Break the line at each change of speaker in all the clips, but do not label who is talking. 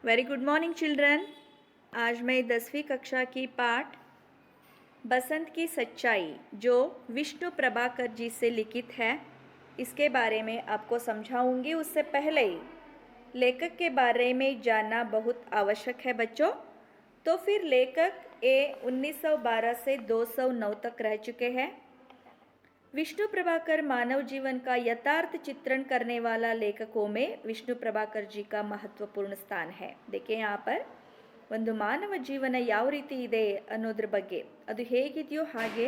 Very good morning children. आज मैं 10वीं कक्षा की पाठ बसंत की सच्चाई जो विष्णु प्रभाकर जी से लिखित है इसके बारे में आपको समझाऊंगी। उससे पहले ही लेखक के बारे में जानना बहुत आवश्यक है बच्चों। तो फिर लेखक 1912 से 209 तक रह चुके हैं। विष्णु प्रभाकर मानव जीवन का यथार्थ चित्रण करने वाला लेखकों में विष्णु प्रभाकर जी का महत्वपूर्ण स्थान है। देखिए यहाँ पर ಒಂದು ಮಾನವ ಜೀವನ ಯಾವ ರೀತಿ ಇದೆ ಅನ್ನೋದ್ರ ಬಗ್ಗೆ ಅದು ಹೇಗಿದೆಯೋ ಹಾಗೆ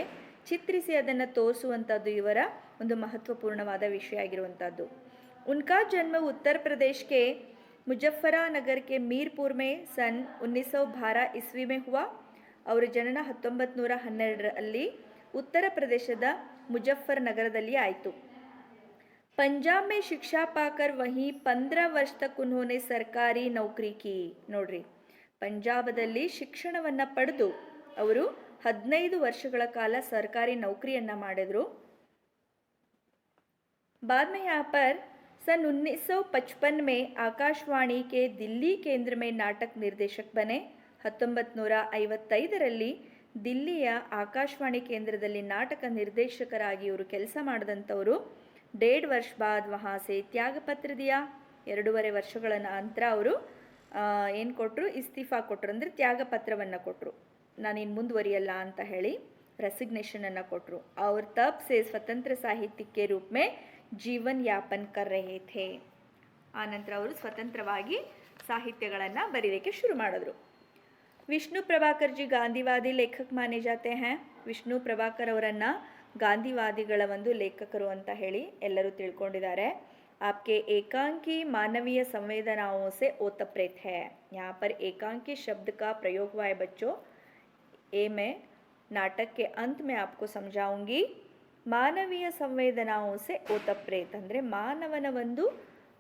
ಚಿತ್ರಿಸಿ ಅದನ್ನು ತೋರಿಸುವಂಥದ್ದು ಇವರ ಒಂದು ಮಹತ್ವಪೂರ್ಣವಾದ ವಿಷಯ ಆಗಿರುವಂಥದ್ದು। उनका जन्म उत्तर प्रदेश के मुजफ्फरानगर के मीरपुर में सन 1912 ईस्वी में हुआ। ಅವರ ಜನನ 1912ರಲ್ಲಿ ಉತ್ತರ ಪ್ರದೇಶದ ಮುಜಫರ್ ನಗರದಲ್ಲಿ ಆಯಿತು। पंजाब में शिक्षा पाकर वहीं 15 वर्ष तक उन्होंने सरकारी नौकरी की। ನೋಡ್ರಿ, ಪಂಜಾಬದಲ್ಲಿ ಶಿಕ್ಷಣವನ್ನು ಪಡೆದು ಅವರು 15 ವರ್ಷಗಳ ಕಾಲ ಸರ್ಕಾರಿ ನೌಕರಿಯನ್ನು ಮಾಡಿದರು। बाद में यहाँ पर सन 1955 में आकाशवाणी के दिल्ली केंद्र में नाटक निर्देशक बने। 1955ರಲ್ಲಿ ದಿಲ್ಲಿಯ ಆಕಾಶವಾಣಿ ಕೇಂದ್ರದಲ್ಲಿ ನಾಟಕ ನಿರ್ದೇಶಕರಾಗಿ ಇವರು ಕೆಲಸ ಮಾಡಿದಂಥವರು। 1.5 ವರ್ಷ बाद वहाँ से त्याग पत्र दिया। 2.5 ವರ್ಷಗಳ ನಂತರ ಅವರು ಏನು ಕೊಟ್ಟರು, ಇಸ್ತೀಫಾ ಕೊಟ್ಟರು, ಅಂದರೆ ತ್ಯಾಗ ಪತ್ರವನ್ನು ಕೊಟ್ಟರು, ನಾನಿನ್ನು ಮುಂದುವರಿಯಲ್ಲ ಅಂತ ಹೇಳಿ रेसिग्नेशन ಕೊಟ್ಟರು। और तब से स्वतंत्र साहित्यिक के रूप में जीवन यापन कर रहे थे। ಆನಂತರ ಅವರು ಸ್ವತಂತ್ರವಾಗಿ ಸಾಹಿತ್ಯಗಳನ್ನು ಬರೀಲಿಕ್ಕೆ ಶುರು ಮಾಡಿದ್ರು। ವಿಷ್ಣು ಪ್ರಭಾಕರ್ ಜಿ ಗಾಂಧಿವಾದಿ ಲೇಖಕ್ ಮಾನೆ ಜಾತೆ हैं। ವಿಷ್ಣು ಪ್ರಭಾಕರ್ ಅವರನ್ನು ಗಾಂಧಿವಾದಿಗಳ ಒಂದು ಲೇಖಕರು ಅಂತ ಹೇಳಿ ಎಲ್ಲರೂ ತಿಳ್ಕೊಂಡಿದ್ದಾರೆ। आपके एकांकी मानवीय संवेदनाओं से ओतप्रेत है। यहाँ पर एकांकी शब्द का प्रयोग हुआ है बच्चों। ये मैं नाटक के अंत में आपको समझाऊंगी। ಮಾನವೀಯ ಸಂವೇದನಾओं से ओतप्रेत ಅಂದರೆ ಮಾನವನ ಒಂದು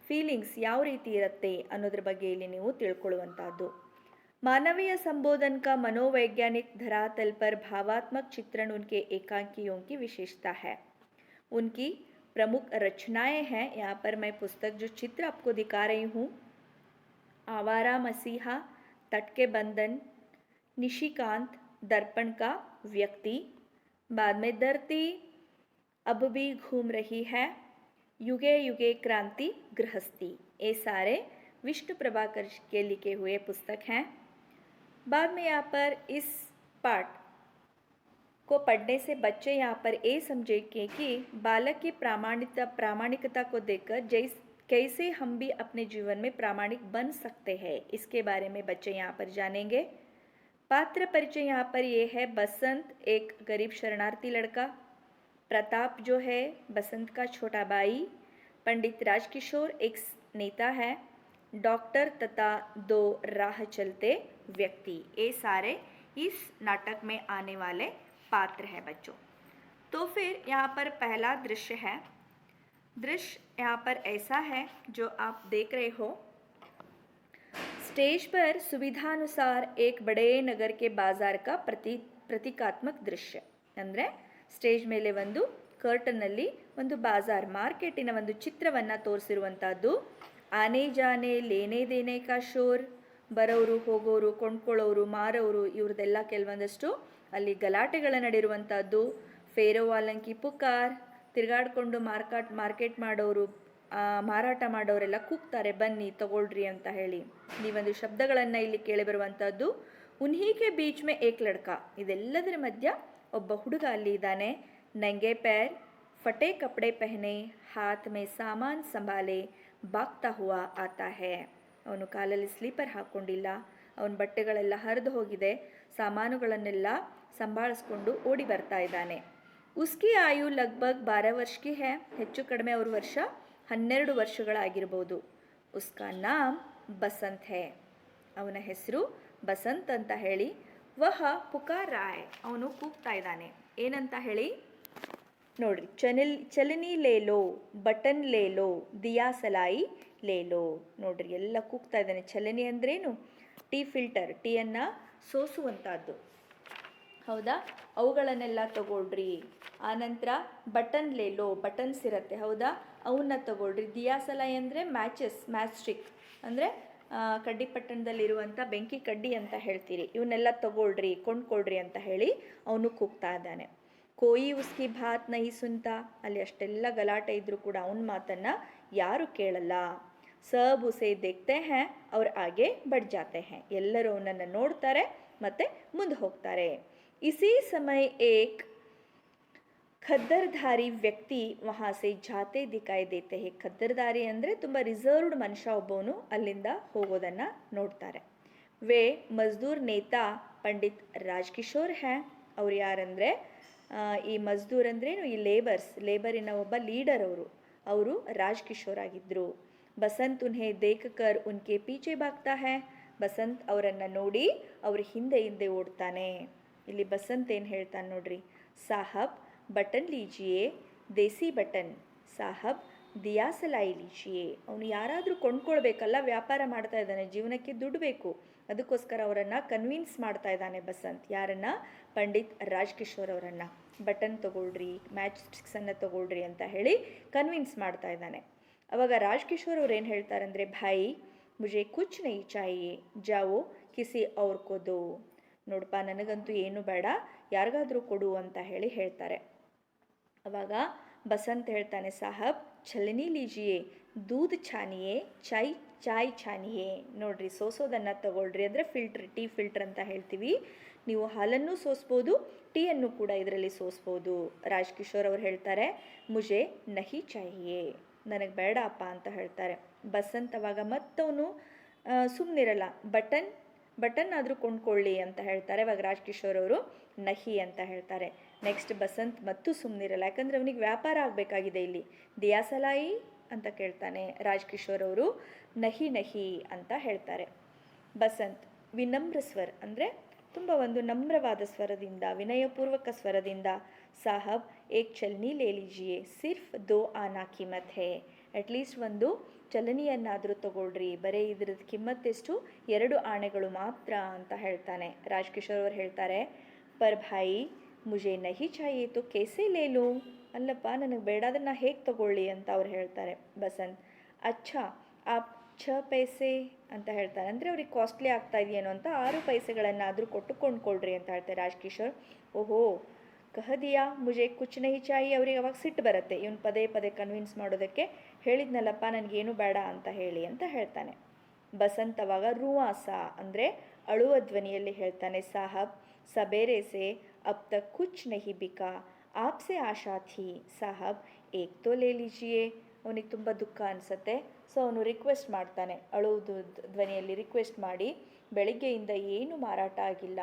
ಫೀಲಿಂಗ್ಸ್ ಯಾವ ರೀತಿ ಇರುತ್ತೆ ಅನ್ನೋದ್ರ ಬಗ್ಗೆ ಇಲ್ಲಿ ನೀವು ತಿಳ್ಕೊಳ್ಳುವಂಥದ್ದು। मानवीय संबोधन का मनोवैज्ञानिक धरातल पर भावात्मक चित्रण उनके एकांकियों की विशेषता है। उनकी प्रमुख रचनाएं हैं। यहाँ पर मैं पुस्तक जो चित्र आपको दिखा रही हूँ, आवारा मसीहा, तट के बंधन, निशिकांत, दर्पण का व्यक्ति, बाद में धरती अब भी घूम रही है, युगे युगे क्रांति गृहस्थी, ये सारे विष्णु प्रभाकर के लिखे हुए पुस्तक हैं। बाद में यहाँ पर इस पाठ को पढ़ने से बच्चे यहाँ पर ये समझेंगे कि बालक की प्रामाणिकता को देखकर कैसे हम भी अपने जीवन में प्रामाणिक बन सकते हैं, इसके बारे में बच्चे यहाँ पर जानेंगे। पात्र परिचय यहाँ पर ये है। बसंत एक गरीब शरणार्थी लड़का, प्रताप जो है बसंत का छोटा भाई, पंडित राजकिशोर एक नेता है, डॉक्टर तथा 2 राह चलते व्यक्ति, ये सारे इस नाटक में आने वाले पात्र हैं बच्चों। तो फिर यहाँ पर पहला दृश्य है। दृश्य यहाँ पर ऐसा है जो आप देख रहे हो। स्टेज पर सुविधानुसार एक बड़े नगर के बाजार का प्रतीकात्मक दृश्य, ಅಂದರೆ ಸ್ಟೇಜ್ ಮೇಲೆ ಒಂದು ಕರ್ಟನ್ನಲ್ಲಿ ಒಂದು ಬಾಜಾರ್ ಮಾರ್ಕೆಟಿನ ಒಂದು ಚಿತ್ರವನ್ನು ತೋರಿಸಿರುವಂಥದ್ದು। ಆನೆ ಜಾನೆ ಲೇನೆ ದೇನೆ ಕಾ ಶೋರ್, ಬರೋರು ಹೋಗೋರು ಕೊಂಡ್ಕೊಳ್ಳೋರು ಮಾರೋರು ಇವ್ರದ್ದೆಲ್ಲ ಕೆಲವೊಂದಷ್ಟು ಅಲ್ಲಿ ಗಲಾಟೆಗಳ ನಡೆಯುವಂಥದ್ದು। ಫೇರೋವಾಲಂಕಿ ಪುಕಾರ್, ತಿರುಗಾಡಿಕೊಂಡು ಮಾರ್ಕೆಟ್ ಮಾಡೋರು ಮಾರಾಟ ಮಾಡೋರೆಲ್ಲ ಕೂಗ್ತಾರೆ ಬನ್ನಿ ತಗೊಳ್ರಿ ಅಂತ ಹೇಳಿ, ಈ ಒಂದು ಶಬ್ದಗಳನ್ನು ಇಲ್ಲಿ ಕೇಳಿಬರುವಂಥದ್ದು। ಉನ್ಹಿ ಕೆ ಬೀಚ್ ಮೇ ಏಕ್ ಲಡ್ಕಾ, ಇದೆಲ್ಲದರ ಮಧ್ಯ ಒಬ್ಬ ಹುಡುಗ ಅಲ್ಲಿ ಇದ್ದಾನೆ। ನಂಗೆ ಪೇರ್ ಫಟೆ ಕಪಡೆ ಪಹನೆ ಹಾತ್ ಮೇ ಸಾಮಾನ್ ಸಂಭಾಲೆ ಬಾಗ್ತಾ ಹುವಾ ಆತಾ ಹೇ, ಅವನು ಕಾಲಲ್ಲಿ ಸ್ಲೀಪರ್ ಹಾಕ್ಕೊಂಡಿಲ್ಲ, ಅವನ ಬಟ್ಟೆಗಳೆಲ್ಲ ಹರಿದು ಹೋಗಿದೆ, ಸಾಮಾನುಗಳನ್ನೆಲ್ಲ ಸಂಭಾಳಿಸ್ಕೊಂಡು ಓಡಿ ಬರ್ತಾ ಇದ್ದಾನೆ। ಉಸ್ಕಿ ಆಯು ಲಗ್ಭಗ್ 12 ವರ್ಷ ಕಿ ಹೇ, ಹೆಚ್ಚು ಕಡಿಮೆ ಅವ್ರ ವರ್ಷ 12 ವರ್ಷಗಳಾಗಿರ್ಬೋದು। ಉಸ್ಕಾ ನಾಮ್ ಬಸಂತ್ ಹೇ, ಅವನ ಹೆಸರು ಬಸಂತ್ ಅಂತ ಹೇಳಿ। ವಹ ಪುಕಾರ್ ರಾಯ್, ಅವನು ಕೂಗ್ತಾ ಇದ್ದಾನೆ ಏನಂತ ಹೇಳಿ ನೋಡ್ರಿ, ಚಲನಿ ಲೇಲೋ, ಬಟನ್ ಲೇಲೋ, ದಿಯಾ ಸಲಾಯಿ ಲೇಲೋ, ನೋಡ್ರಿ ಎಲ್ಲ ಕೂಗ್ತಾ ಇದ್ದಾನೆ। ಚಲನಿ ಅಂದ್ರೇನು, ಟೀ ಫಿಲ್ಟರ್, ಟೀಯನ್ನು ಸೋಸುವಂಥದ್ದು, ಹೌದಾ, ಅವುಗಳನ್ನೆಲ್ಲ ತಗೊಳ್ರಿ। ಆನಂತರ ಬಟನ್ ಲೇಲೋ, ಬಟನ್ಸ್ ಇರುತ್ತೆ ಹೌದಾ, ಅವನ್ನ ತಗೊಳ್ರಿ। ದಿಯಾ ಸಲಾಯಿ ಅಂದರೆ ಮ್ಯಾಚ್ ಸ್ಟಿಕ್, ಅಂದರೆ ಕಡ್ಡಿಪಟ್ಟಣದಲ್ಲಿರುವಂಥ ಬೆಂಕಿ ಕಡ್ಡಿ ಅಂತ ಹೇಳ್ತೀರಿ, ಇವನ್ನೆಲ್ಲ ತಗೊಳ್ರಿ, ಕೊಂಡ್ಕೊಳ್ರಿ ಅಂತ ಹೇಳಿ ಅವನು ಕೂಗ್ತಾ ಇದ್ದಾನೆ. ಕೋಯಿ ಉಸ್ಕಿ ಬಾತ್ ನಹಿ ಸುನ್ತಾ, ಅಲ್ಲಿ ಅಷ್ಟೆಲ್ಲ ಗಲಾಟೆ ಇದ್ರೂ ಕೂಡ ಅವನ ಮಾತನ್ನು ಯಾರು ಕೇಳಲ್ಲ. ಸಬ್ ಉಸೆ ದೇಖ್ತೆ ಹ್ಯಾ ಅವ್ರ ಆಗೆ ಬಡ್ ಜಾತೆ ಹ್ಯಾ, ಎಲ್ಲರೂ ಅವನನ್ನು ನೋಡ್ತಾರೆ ಮತ್ತು ಮುಂದೆ ಹೋಗ್ತಾರೆ. ಇಸಿ ಸಮಯ ಏಕ್ ಖದ್ದರ್ಧಾರಿ ವ್ಯಕ್ತಿ ವಹಾಸೆ ಜಾತೆ ದಿಕಾಯಿ ದೇತೆ ಹೇ. ಖದ್ದರ್ಧಾರಿ ಅಂದರೆ ತುಂಬ ರಿಸರ್ವ್ಡ್ ಮನುಷ್ಯ ಒಬ್ಬವನು ಅಲ್ಲಿಂದ ಹೋಗೋದನ್ನು ನೋಡ್ತಾರೆ. ವೇ ಮಜ್ದೂರ್ ನೇತಾ ಪಂಡಿತ್ ರಾಜ್ಕಿಶೋರ್ ಹ್ಯಾ, ಅವ್ರು ಯಾರಂದರೆ ಈ ಮಜ್ದೂರ್ ಅಂದ್ರೇನು, ಈ ಲೇಬರಿನ ಒಬ್ಬ ಲೀಡರ್ ಅವರು ರಾಜ್ಕಿಶೋರ್ ಆಗಿದ್ದರು. ಬಸಂತ್ ಉನ್ಹೆ ದೇಖಕರ್ ಉನ್ಕೆ ಪೀಚೆ ಭಾಗ್ತಾ ಹ್ಯಾ, ಬಸಂತ್ ಅವರನ್ನು ನೋಡಿ ಅವ್ರ ಹಿಂದೆ ಓಡ್ತಾನೆ. ಇಲ್ಲಿ ಬಸಂತ್ ಏನು ಹೇಳ್ತಾನೆ ನೋಡ್ರಿ, ಸಾಹಬ್ ಬಟನ್ ಲೀಜಿಯೇ ದೇಸಿ ಬಟನ್, ಸಾಹಬ್ ದಿಯಾ ಸಲಾಯಿ ಲೀಜಿಯೇ. ಅವನು ಯಾರಾದರೂ ಕೊಂಡ್ಕೊಳ್ಬೇಕಲ್ಲ, ವ್ಯಾಪಾರ ಮಾಡ್ತಾ ಇದ್ದಾನೆ, ಜೀವನಕ್ಕೆ ದುಡ್ಡು ಬೇಕು, ಅದಕ್ಕೋಸ್ಕರ ಅವರನ್ನು ಕನ್ವಿನ್ಸ್ ಮಾಡ್ತಾ ಇದ್ದಾನೆ ಬಸಂತ್. ಯಾರನ್ನು? ಪಂಡಿತ್ ರಾಜ್ಕಿಶೋರ್ ಅವರನ್ನು. ಬಟನ್ ತಗೊಳ್ರಿ, ಮ್ಯಾಚ್ ಸ್ಟಿಕ್ಸನ್ನು ತಗೊಳ್ರಿ ಅಂತ ಹೇಳಿ ಕನ್ವಿನ್ಸ್ ಮಾಡ್ತಾ ಇದ್ದಾನೆ. ಅವಾಗ ರಾಜ್ಕಿಶೋರ್ ಅವ್ರು ಏನು ಹೇಳ್ತಾರಂದರೆ, ಭಾಯಿ ಮುಜೆ ಕುಚ್ ನಹಿ ಚಾಹಿಯೇ, ಜಾವೋ ಕಿಸಿ ಔರ್ ಕೋ ದೋ. ನೋಡಪ್ಪ, ನನಗಂತೂ ಏನು ಬೇಡ, ಯಾರಿಗಾದರೂ ಕೊಡು ಅಂತ ಹೇಳ್ತಾರೆ. ಅವಾಗ ಬಸಂತ್ ಹೇಳ್ತಾನೆ, ಸಾಹಬ್ ಛಲನಿ ಲೀಜಿಯೇ ದೂದ್ ಛಾನಿಯೇ ಚಾಯ್ ಛಾನಿಯೇ. ನೋಡ್ರಿ, ಸೋಸೋದನ್ನು ತಗೊಳ್ರಿ, ಅಂದರೆ ಟೀ ಫಿಲ್ಟರ್ ಅಂತ ಹೇಳ್ತೀವಿ. ನೀವು ಹಾಲನ್ನು ಸೋಸ್ಬೋದು, ಟೀಯನ್ನು ಕೂಡ ಇದರಲ್ಲಿ ಸೋಸ್ಬೋದು. ರಾಜ್ಕಿಶೋರ್ ಅವ್ರು ಹೇಳ್ತಾರೆ, ಮುಜೆ ನಹಿ ಚಾಹಿಯೇ, ನನಗೆ ಬೇಡ ಅಪ್ಪ ಅಂತ ಹೇಳ್ತಾರೆ. ಬಸಂತ್ ಅವಾಗ ಮತ್ತವನು ಸುಮ್ಮನಿರಲ್ಲ, ಬಟನ್ ಆದರೂ ಕೊಂಡ್ಕೊಳ್ಳಿ ಅಂತ ಹೇಳ್ತಾರೆ. ಅವಾಗ ರಾಜ್ಕಿಶೋರ್ ಅವರು ನಹಿ ಅಂತ ಹೇಳ್ತಾರೆ. ನೆಕ್ಸ್ಟ್ ಬಸಂತ್ ಮತ್ತೂ ಸುಮ್ಮನಿರಲ್ಲ, ಯಾಕಂದರೆ ಅವನಿಗೆ ವ್ಯಾಪಾರ ಆಗಬೇಕಾಗಿದೆ. ಇಲ್ಲಿ ದಿಯಾಸಲಾಯಿ ಅಂತ ಕೇಳ್ತಾನೆ. ರಾಜ್ಕಿಶೋರ್ ಅವರು ನಹಿ ಅಂತ ಹೇಳ್ತಾರೆ. ಬಸಂತ್ ವಿನಮ್ರ ಸ್ವರ್, ಅಂದರೆ ತುಂಬ ಒಂದು ನಮ್ರವಾದ ಸ್ವರದಿಂದ, ವಿನಯಪೂರ್ವಕ ಸ್ವರದಿಂದ, ಸಾಹಬ್ ಏಕ್ ಚಲ್ನಿ ಲೇ ಲೀಜಿಯೇ ಸಿರ್ಫ್ ದೋ ಆನಾ ಕಿಮ್ಮತ್ ಹೇ. ಅಟ್ಲೀಸ್ಟ್ ಒಂದು ಚಲನಿಯನ್ನಾದರೂ ತಗೊಳ್ರಿ, ಬರೀ ಇದ್ರದ್ದು ಕಿಮ್ಮತ್ತೆಷ್ಟು, 2 ಆಣೆಗಳು ಮಾತ್ರ ಅಂತ ಹೇಳ್ತಾನೆ. ರಾಜ್ಕಿಶೋರ್ ಅವರು ಹೇಳ್ತಾರೆ, ಪರ್ ಭಾಯಿ ಮುಜೆ ನಹಿ ಚಾಹಿಯೇ ತೋ ಕೇಸೆ ಲೇ ಲೂ. ಅಲ್ಲಪ್ಪ, ನನಗೆ ಬೇಡದನ್ನು ಹೇಗೆ ತಗೊಳ್ಳಿ ಅಂತ ಅವ್ರು ಹೇಳ್ತಾರೆ. ಬಸಂತ್ ಅಚ್ಛಾ ಆಪ್ 6 ಪೈಸೆ ಅಂತ ಹೇಳ್ತಾರೆ, ಅಂದರೆ ಅವ್ರಿಗೆ ಕಾಸ್ಟ್ಲಿ ಆಗ್ತಾ ಇದೆಯೇನೋ ಅಂತ 6 ಪೈಸೆಗಳನ್ನಾದರೂ ಕೊಟ್ಟು ಕೊಂಡ್ಕೊಳ್ರಿ ಅಂತ ಹೇಳ್ತಾರೆ. ರಾಜ್ಕಿಶೋರ್ ಓಹೋ ಕಹದಿಯಾ ಮುಜೆ ಕುಚ್ ನಹಿ ಚಾಹಿ. ಅವ್ರಿಗೆ ಅವಾಗ ಸಿಟ್ಟು ಬರುತ್ತೆ, ಇವನು ಪದೇ ಕನ್ವಿನ್ಸ್ ಮಾಡೋದಕ್ಕೆ, ಹೇಳಿದ್ನಲ್ಲಪ್ಪ ನನಗೇನು ಬೇಡ ಅಂತ ಹೇಳ್ತಾನೆ. ಬಸಂತ್ ಅವಾಗ ರುವಾಸ ಅಂದರೆ ಅಳುವ ಧ್ವನಿಯಲ್ಲಿ ಹೇಳ್ತಾನೆ, ಸಾಹಬ್ ಸಬೇರೆ ಸೆ ಅಬ್ ತಕ್ ಕುಚ್ ನಹಿ ಬಿಕಾ, ಆಪ್ಸೆ ಆಶಾ ಥಿ, ಸಾಹಬ್ ಏಕ್ ತೋ ಲೇ ಲೀಜಿಯೇ. ಅವನಿಗೆ ತುಂಬ ದುಃಖ ಅನಿಸುತ್ತೆ. ಸೊ ಅವನು ರಿಕ್ವೆಸ್ಟ್ ಮಾಡ್ತಾನೆ, ಅಳುವುದು ಧ್ವನಿಯಲ್ಲಿ ರಿಕ್ವೆಸ್ಟ್ ಮಾಡಿ, ಬೆಳಿಗ್ಗೆಯಿಂದ ಏನು ಮಾರಾಟ ಆಗಿಲ್ಲ,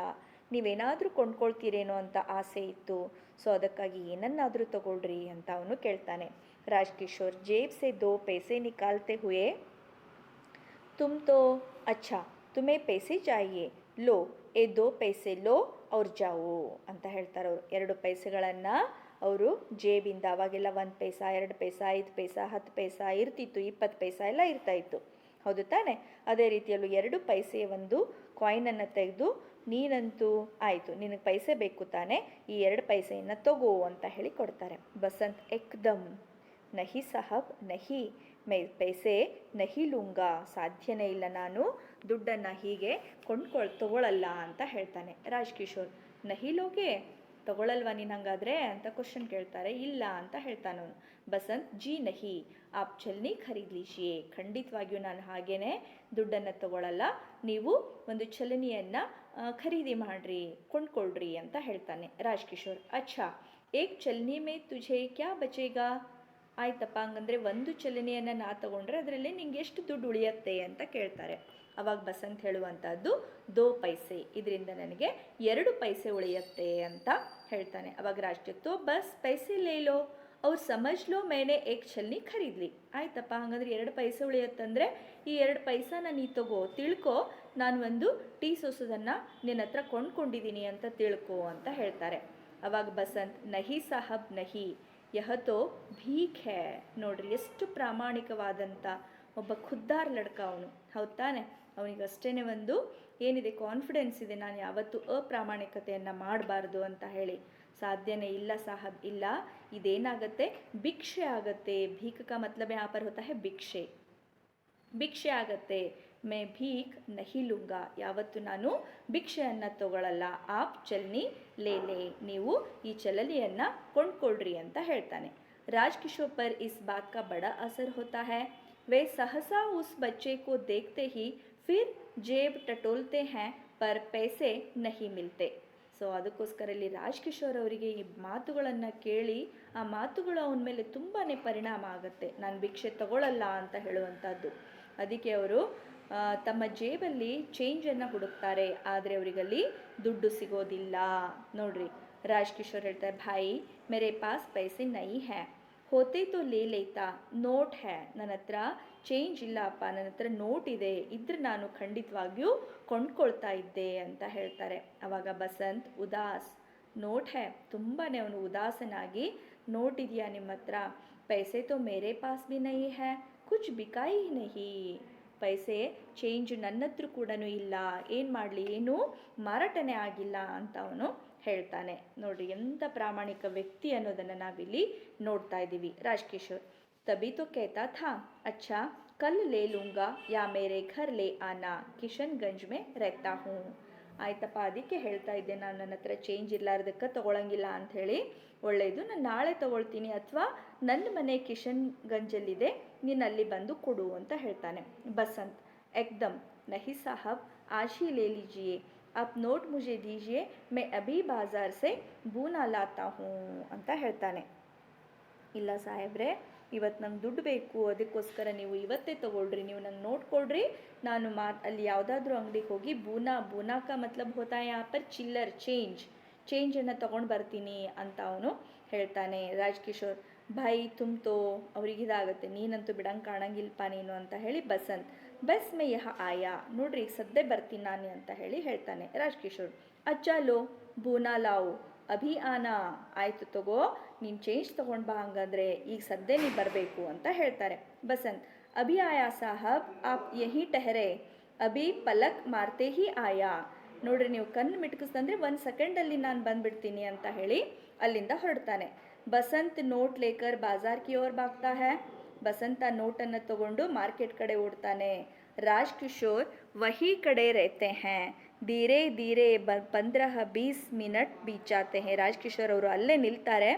ನೀವೇನಾದರೂ ಕೊಂಡ್ಕೊಳ್ತೀರೇನೋ ಅಂತ ಆಸೆ ಇತ್ತು, ಸೊ ಅದಕ್ಕಾಗಿ ಏನನ್ನಾದರೂ ತಗೊಳ್ರಿ ಅಂತ ಅವನು ಕೇಳ್ತಾನೆ. ರಾಜ್ಕಿಶೋರ್ ಜೇಬ್ ಸೆ 2 ಪೈಸೆ ನಿಕಾಲ್ತೆ ಹುಯೇ, ತುಮ್ ತೋ ಅಚ್ಛಾ ತುಮೇ ಪೈಸೆ ಚಾಹಿಯೇ ಲೋ ಎ 2 ಪೈಸೆ ಲೋ ಅವ್ರು ಜಾವು ಅಂತ ಹೇಳ್ತಾರೆ. ಅವರು 2 ಪೈಸೆಗಳನ್ನು ಅವರು ಜೇಬಿಂದ, ಅವಾಗೆಲ್ಲ 1 ಪೈಸಾ 2 ಪೈಸಾ 5 ಪೈಸಾ 10 ಪೈಸಾ ಇರ್ತಿತ್ತು, 20 ಪೈಸಾ ಎಲ್ಲ ಇರ್ತಾಯಿತ್ತು, ಹೌದು ತಾನೆ? ಅದೇ ರೀತಿಯಲ್ಲೂ 2 ಪೈಸೆಯ ಒಂದು ಕಾಯಿನನ್ನು ತೆಗೆದು, ನೀನಂತೂ ಆಯಿತು, ನಿನಗೆ ಪೈಸೆ ಬೇಕು ತಾನೆ, ಈ 2 ಪೈಸೆಯನ್ನು ತಗೋ ಅಂತ ಹೇಳಿ ಕೊಡ್ತಾರೆ. ಬಸಂತ್ ಏಕ್ದಮ್ ನಹಿ ಸಾಹಬ್ ನಹಿ, ಪೈಸೆ ನಹಿ ಲೂಂಗಾ, ಸಾಧ್ಯನೇ ಇಲ್ಲ, ನಾನು ದುಡ್ಡನ್ನು ಹೀಗೆ ತಗೊಳ್ಳಲ್ಲ ಅಂತ ಹೇಳ್ತಾನೆ. ರಾಜ್ಕಿಶೋರ್ ನಹಿ ಲೋಗೆ, ತಗೊಳ್ಳಲ್ವಾ ನೀನು ಹಂಗಾದ್ರೆ ಅಂತ ಕ್ವಶನ್ ಕೇಳ್ತಾರೆ. ಇಲ್ಲ ಅಂತ ಹೇಳ್ತಾನವನು. ಬಸಂತ್ ಜಿ ನಹಿ ಆಪ್ ಚಲ್ನಿ ಖರೀದ್ ಲೀಜಿಯೇ, ಖಂಡಿತವಾಗಿಯೂ ನಾನು ಹಾಗೇನೆ ದುಡ್ಡನ್ನು ತಗೊಳ್ಳಲ್ಲ, ನೀವು ಒಂದು ಚಲನಿಯನ್ನು ಖರೀದಿ ಮಾಡ್ರಿ, ಕೊಂಡ್ಕೊಳ್ರಿ ಅಂತ ಹೇಳ್ತಾನೆ. ರಾಜ್ಕಿಶೋರ್ ಅಚ್ಛಾ ಏಕ್ ಚಲ್ನಿ ಮೇ ತುझे ಕ್ಯಾ ಬಚೇಗಾ, ಆಯ್ತಪ್ಪ, ಹಂಗಂದರೆ ಒಂದು ಚಲನೆಯನ್ನು ನಾ ತಗೊಂಡ್ರೆ ಅದರಲ್ಲಿ ನಿಂಗೆ ಎಷ್ಟು ದುಡ್ಡು ಉಳಿಯುತ್ತೆ ಅಂತ ಕೇಳ್ತಾರೆ. ಅವಾಗ ಬಸಂತ್ ಹೇಳುವಂಥದ್ದು 2 ಪೈಸೆ, ಇದರಿಂದ ನನಗೆ 2 ಪೈಸೆ ಉಳಿಯುತ್ತೆ ಅಂತ ಹೇಳ್ತಾನೆ. ಅವಾಗ ರಾಜ್ಕಿಶೋರ್ ಬಸ್ ಪೈಸೆ ಲೇಲೋ ಅವ್ರು ಸಮಜ್ಲೋ ಮೇನೆ ಏಕ್ ಚಲ್ನಿ ಖರೀದ್ಲಿ. ಆಯ್ತಪ್ಪ, ಹಾಗಂದ್ರೆ 2 ಪೈಸೆ ಉಳಿಯುತ್ತಂದರೆ ಈ 2 ಪೈಸಾನ ನೀ ತಗೋ, ತಿಳ್ಕೊ, ನಾನು ಒಂದು ಟೀ ಸೋಸೋದನ್ನು ನಿನ್ನ ಹತ್ರ ಕೊಂಡ್ಕೊಂಡಿದ್ದೀನಿ ಅಂತ ತಿಳ್ಕೊ ಅಂತ ಹೇಳ್ತಾರೆ. ಅವಾಗ ಬಸಂತ್ ನಹಿ ಸಾಹಬ್ ನಹಿ ಯಹತೋ ಭೀಕ್ ಹೇ. ನೋಡ್ರಿ, ಎಷ್ಟು ಪ್ರಾಮಾಣಿಕವಾದಂಥ ಒಬ್ಬ ಖುದ್ದಾರ್ ಲಡ್ಕ ಅವನು, ಹೌದು ತಾನೆ? ಅವನಿಗಷ್ಟೇ ಒಂದು ಏನಿದೆ, ಕಾನ್ಫಿಡೆನ್ಸ್ ಇದೆ, ನಾನು ಯಾವತ್ತೂ ಅಪ್ರಾಮಾಣಿಕತೆಯನ್ನು ಮಾಡಬಾರ್ದು ಅಂತ ಹೇಳಿ. ಸಾಧ್ಯನೇ ಇಲ್ಲ ಸಾಹಬ್, ಇಲ್ಲ, ಇದೇನಾಗತ್ತೆ, ಭಿಕ್ಷೆ ಆಗತ್ತೆ. ಭೀಕ್ ಕಾ ಮತ್ಲಬ್ ಯಹಾ ಪರ್ ಹೋತಾ ಹೈ ಭಿಕ್ಷೆ, ಭಿಕ್ಷೆ ಆಗತ್ತೆ, ಮೇ ಭೀಕ್ ನಹಿ ಲುಂಗಾ, ಯಾವತ್ತು ನಾನು ಭಿಕ್ಷೆಯನ್ನು ತಗೊಳ್ಳಲ್ಲ. ಆಪ್ ಚಲ್ನಿ ಲೇ, ನೀವು ಈ ಚಲನಿಯನ್ನು ಕೊಂಡ್ಕೊಳ್ರಿ ಅಂತ ಹೇಳ್ತಾನೆ. राजकिशोर पर इस बात का बड़ा असर होता है। वे सहसा उस बच्चे को देखते ही फिर जेब टटोलते हैं पर पैसे नहीं मिलते. ಸೊ ಅದಕ್ಕೋಸ್ಕರ ಇಲ್ಲಿ ರಾಜ್ಕಿಶೋರ್ ಅವರಿಗೆ ಈ ಮಾತುಗಳನ್ನು ಕೇಳಿ ಆ ಮಾತುಗಳು ಅವನ ಮೇಲೆ ತುಂಬಾ ಪರಿಣಾಮ ಆಗುತ್ತೆ. ನಾನು ಭಿಕ್ಷೆ ತಗೊಳ್ಳಲ್ಲ ಅಂತ ಹೇಳುವಂಥದ್ದು. ಅದಕ್ಕೆ ಅವರು ತಮ್ಮ ಜೇಬಲ್ಲಿ ಚೇಂಜನ್ನು ಹುಡುಕ್ತಾರೆ, ಆದರೆ ಅವರಿಗಲ್ಲಿ ದುಡ್ಡು ಸಿಗೋದಿಲ್ಲ. ನೋಡ್ರಿ, ರಾಜ್ಕಿಶೋರ್ ಹೇಳ್ತಾರೆ, ಭಾಯಿ ಮೇರೆ ಪಾಸ್ ಪೈಸೆ ನೈ ಹ್ಯಾ, ಹೋತೆ ತೋ ಲೇ ಲೇತಾ, ನೋಟ್ ಹ್ಯಾ, ನನ್ನ ಹತ್ರ ಚೇಂಜ್ ಇಲ್ಲಪ್ಪ, ನನ್ನ ಹತ್ರ ನೋಟ್ ಇದೆ, ಇದ್ರೆ ನಾನು ಖಂಡಿತವಾಗಿಯೂ ಕೊಂಡ್ಕೊಳ್ತಾ ಇದ್ದೆ ಅಂತ ಹೇಳ್ತಾರೆ. ಆವಾಗ ಬಸಂತ್ ಉದಾಸ್, ನೋಟ್ ಹ್ಯಾ, ತುಂಬಾ ಅವನು ಉದಾಸನಾಗಿ, ನೋಟ್ ಇದೆಯಾ ನಿಮ್ಮ ಹತ್ರ? ಪೈಸೆ ತೋ ಮೇರೆ ಪಾಸ್ ಭಿ ನೈ ಹ್ಯಾ, ಕುಚ್ ಬಿಕಾಯಿ ನಹಿ, ಪೈಸೆ ಚೇಂಜ್ ನನ್ನ ಹತ್ರ ಕೂಡ ಇಲ್ಲ, ಏನು ಮಾಡಲಿ, ಏನೂ ಮಾರಾಟನೇ ಆಗಿಲ್ಲ ಅಂತ ಅವನು ಹೇಳ್ತಾನೆ. ನೋಡ್ರಿ, ಎಂಥ ಪ್ರಾಮಾಣಿಕ ವ್ಯಕ್ತಿ ಅನ್ನೋದನ್ನು ನಾವಿಲ್ಲಿ ನೋಡ್ತಾ ಇದ್ದೀವಿ. ರಾಜ್ಕಿಶೋರ್ ತಬಿ ತೋ ಕೇತಾ ಥಾ, ಅಚ್ಚಾ ಕಲ್ ಲೇ ಲೂಂಗಾ ಯಾ ಮೇರೆ ಘರ್ ಲೇ ಆನಾ, ಕಿಶನ್ಗಂಜ್ ಮೇ ರೆಹತಾ ಹೂँ. ಆಯ್ತಪ್ಪ, ಅದಕ್ಕೆ ಹೇಳ್ತಾ ಇದ್ದೆ, ನಾನು ನನ್ನ ಹತ್ರ ಚೇಂಜ್ ಇಲ್ಲಾರ್ದಕ್ಕೆ ತಗೊಳಂಗಿಲ್ಲ ಅಂಥೇಳಿ. ಒಳ್ಳೆಯದು, ನಾನು ನಾಳೆ ತಗೊಳ್ತೀನಿ, ಅಥವಾ ನನ್ನ ಮನೆ ಕಿಶನ್ಗಂಜಲ್ಲಿದೆ, ನೀನು ಅಲ್ಲಿ ಬಂದು ಕೊಡು ಅಂತ ಹೇಳ್ತಾನೆ. ಬಸಂತ್ ಏಕ್ದಮ್ ನಹಿ ಸಾಹಬ್, ಆಜ್ ಹಿ ಲೇ ಲೀಜಿಯೇ, आप नोट मुझे दीजिए, मैं अभी बाज़ार से बूना लाता हूँ ಅಂತ ಹೇಳ್ತಾನೆ. ಇಲ್ಲ ಸಾಹೇಬ್ರೆ, ಇವತ್ತು ನಂಗೆ ದುಡ್ಡು ಬೇಕು, ಅದಕ್ಕೋಸ್ಕರ ನೀವು ಇವತ್ತೇ ತೊಗೊಳ್ರಿ, ನೀವು ನಂಗೆ ನೋಟ್ ಕೊಡ್ರಿ, ನಾನು ಅಲ್ಲಿ ಯಾವುದಾದ್ರೂ ಅಂಗಡಿಗೆ ಹೋಗಿ ಬೂನಾಕ ಮತ್ಲಬ್ ಹೋತಾ ಯಾ ಪರ್ ಚಿಲ್ಲರ್ ಚೇಂಜನ್ನು ತೊಗೊಂಡು ಬರ್ತೀನಿ ಅಂತ ಅವನು ಹೇಳ್ತಾನೆ. ರಾಜ್ಕಿಶೋರ್ ಭಾಯಿ ತುಂಬ್ತೋ, ಅವ್ರಿಗಿದಾಗುತ್ತೆ, ನೀನಂತೂ ಬಿಡಂಗೆ ಕಾಣಂಗಿಲ್ಪ ನೀನು ಅಂತ ಹೇಳಿ ಬಸಂತ್ ಬಸ್ ಮೇ ಯಹ ಆಯಾ, ನೋಡ್ರಿ ಈಗ ಸದ್ದೆ ಬರ್ತೀನಿ ನಾನು ಅಂತ ಹೇಳಿ ಹೇಳ್ತಾನೆ. ರಾಜ್ಕಿಶೋರ್ ಅಚ್ಚಾ ಲೋ ಬೂನಾ ಲಾವು ಅಭಿ ಆನಾ, ಆಯಿತು ತಗೋ, ನೀನು ಚೇಂಜ್ ತೊಗೊಂಡು ಬಾ, ಹಂಗಂದ್ರೆ ಈಗ ಸದ್ದೆ ನೀ ಬರಬೇಕು ಅಂತ ಹೇಳ್ತಾರೆ. ಬಸಂತ್ ಅಭಿ ಆಯಾ ಸಾಹಬ್, ಆಪ್ ಯಹಿ ಟಹರೆ, ಅಭಿ ಪಲಕ್ ಮಾರ್ತೆ ಹಿ ಆಯಾ, ನೋಡ್ರಿ ನೀವು ಕಣ್ಣು ಮಿಟ್ಕಿಸ್ತಂದ್ರೆ 1 ಸೆಕೆಂಡಲ್ಲಿ ನಾನು ಬಂದ್ಬಿಡ್ತೀನಿ ಅಂತ ಹೇಳಿ ಅಲ್ಲಿಂದ ಹೊರಡ್ತಾನೆ. ಬಸಂತ್ ನೋಟ್ ಲೇಕರ್ ಬಾಜಾರ್ ಕಿ ಓರ್ ಭಾಗ್ತಾ ಹೈ, ಬಸಂತ ನೋಟನ್ನು ತಗೊಂಡು ಮಾರ್ಕೆಟ್ ಕಡೆ ಓಡ್ತಾನೆ. ರಾಜ್ಕಿಶೋರ್ ವಹಿ ಕಡೆ रहते हैं, ಧೀರೆ ಧೀರೆ 15-20 ಮಿನಟ್ ಬೀಚಾತೆ ಹೈ, ರಾಜ್ಕಿಶೋರ್ ಅವರು ಅಲ್ಲೇ ನಿಲ್ತಾರೆ.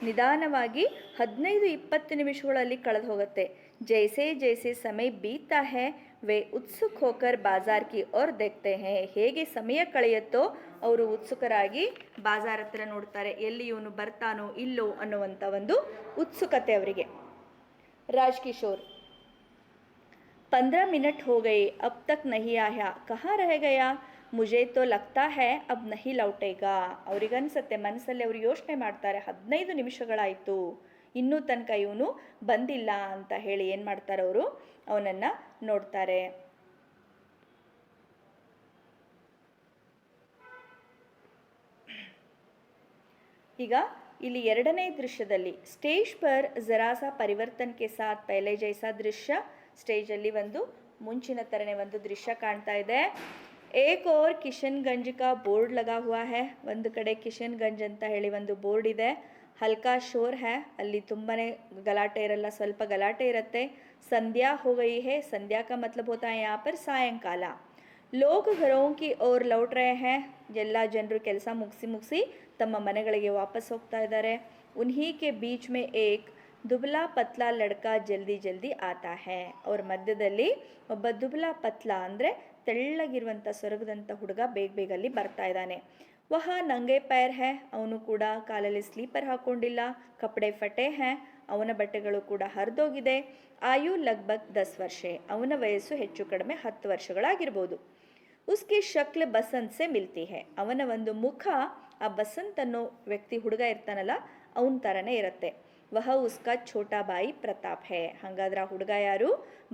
ನಿಧಾನವಾಗಿ 15-20 ನಿಮಿಷಗಳಲ್ಲಿ ಕಳೆದು ಹೋಗುತ್ತೆ. ಜೈಸೆ ಜೈಸೆ ಸಮಯ ಬೀತಾ ಹೈ ವೇ ಉತ್ಸುಕ್ ಹೋಕರ್ ಬಾಜಾರ್ ಕಿ ಓರ್ ದೇಖ್ತೆ ಹೈ, ಹೇಗೆ ಸಮಯ ಕಳೆಯುತ್ತೋ ಅವರು ಉತ್ಸುಕರಾಗಿ ಬಾಜಾರ್ ಹತ್ರ ನೋಡ್ತಾರೆ, ಎಲ್ಲಿ ಇವನು ಬರ್ತಾನೋ ಇಲ್ಲೋ ಅನ್ನುವಂಥ ಒಂದು ಉತ್ಸುಕತೆ ಅವರಿಗೆ. राजकिशोर 15 मिनट हो गए, अब तक नहीं आया, कहाँ रह गया, मुझे तो लगता है अब नहीं लौटेगा. ಅವರಿಗನ್ಸುತ್ತೆ, ಮನಸ್ಸಲ್ಲಿ ಅವರು ಯೋಚನೆ ಮಾಡ್ತಾರೆ, 15 ನಿಮಿಷಗಳಾಯಿತು, ಇನ್ನೂ ತನಕ ಇವನು ಬಂದಿಲ್ಲ ಅಂತ ಹೇಳಿ ಏನು ಮಾಡ್ತಾರೆ, ಅವರು ಅವನನ್ನು ನೋಡ್ತಾರೆ. ಈಗ ಇಲ್ಲಿ ಎರಡನೇ ದೃಶ್ಯದಲ್ಲಿ ಸ್ಟೇಜ್ ಪರ್ ಜರಾಸಾ ಪರಿವರ್ತನ್ ಕೆ ಸಾಥ್ ಪಹಲೆ ಜೈಸಾ ದೃಶ್ಯ, ಸ್ಟೇಜಲ್ಲಿ ಒಂದು ಮುಂಚಿನ ಥರನೇ ಒಂದು ದೃಶ್ಯ ಕಾಣ್ತಾ ಇದೆ. ಏಕ್ ಓರ್ ಕಿಶನ್ಗಂಜ್ ಕಾ ಬೋರ್ಡ್ ಲಗಾ ಹುವಾ ಹೈ, ಒಂದು ಕಡೆ ಕಿಶನ್ಗಂಜ್ ಅಂತ ಹೇಳಿ ಒಂದು ಬೋರ್ಡ್ ಇದೆ. ಹಲ್ಕಾ ಶೋರ್ ಹೈ, ಅಲ್ಲಿ ತುಂಬಾ ಗಲಾಟೆ ಇರಲ್ಲ, ಸ್ವಲ್ಪ ಗಲಾಟೆ ಇರುತ್ತೆ. ಸಂಧ್ಯಾ ಹೋ ಗಯಿ ಹೈ, ಸಂಧ್ಯಾ ಕಾ ಮತ್ಲಬ್ ಹೋತಾ ಹೈ ಯಹಾ ಪರ್ ಸಾಯಂಕಾಲ. ಲೋಗ್ ಘರೋಂ ಕಿ ಓರ್ ಲೌಟ್ ರಹೆ ಹೈ, ಎಲ್ಲ ಜನರು ಕೆಲಸ ಮುಗಿಸಿ ತಮ್ಮ ಮನೆಗಳಿಗೆ ವಾಪಸ್ ಹೋಗ್ತಾ ಇದ್ದಾರೆ. ಉನ್ಹಿ ಕೆ ಬೀಚ್ ಮೇ ಏಕ್ ದುಬ್ಲಾ ಪತ್ಲಾ ಲಡ್ಕಾ ಜಲ್ದಿ ಜಲ್ದಿ ಆತಾ ಹೈ, ಅವ್ರ ಮಧ್ಯದಲ್ಲಿ ಒಬ್ಬ ದುಬ್ಲಾ ಪತ್ಲಾ ಅಂದರೆ ತೆಳ್ಳಗಿರುವಂಥ ಸೊರಗದಂಥ ಹುಡುಗ ಬೇಗಲ್ಲಿ ಬರ್ತಾ ಇದ್ದಾನೆ. ವಹ ನಂಗೆ ಪೈರ್ ಹೈ, ಅವನು ಕೂಡ ಕಾಲಲ್ಲಿ ಸ್ಲೀಪರ್ ಹಾಕ್ಕೊಂಡಿಲ್ಲ. ಕಪಡೆ ಫಟೆ ಹೈ, ಅವನ ಬಟ್ಟೆಗಳು ಕೂಡ ಹರಿದೋಗಿದೆ. ಆಯು ಲಗ್ಭಗ್ 10 ವರ್ಷ, ಅವನ ವಯಸ್ಸು ಹೆಚ್ಚು ಕಡಿಮೆ 10 ವರ್ಷಗಳಾಗಿರ್ಬೋದು. ಉಸ್ಕಿ ಶಕ್ಲ್ ಬಸಂತ್ ಸೆ ಮಿಲ್ತಿ ಹೈ, ಅವನ ಒಂದು ಮುಖ ಆ ಬಸಂತ್ ಅನ್ನೋ ವ್ಯಕ್ತಿ ಹುಡುಗ ಇರ್ತಾನಲ್ಲ ಅವನ ಥರನೇ ಇರುತ್ತೆ. ವಹ ಉಸ್ಕಾ ಛೋಟಾ ಬಾಯಿ ಪ್ರತಾಪ್ ಹೈ, ಹಾಗಾದ್ರೆ ಆ ಹುಡುಗ ಯಾರು?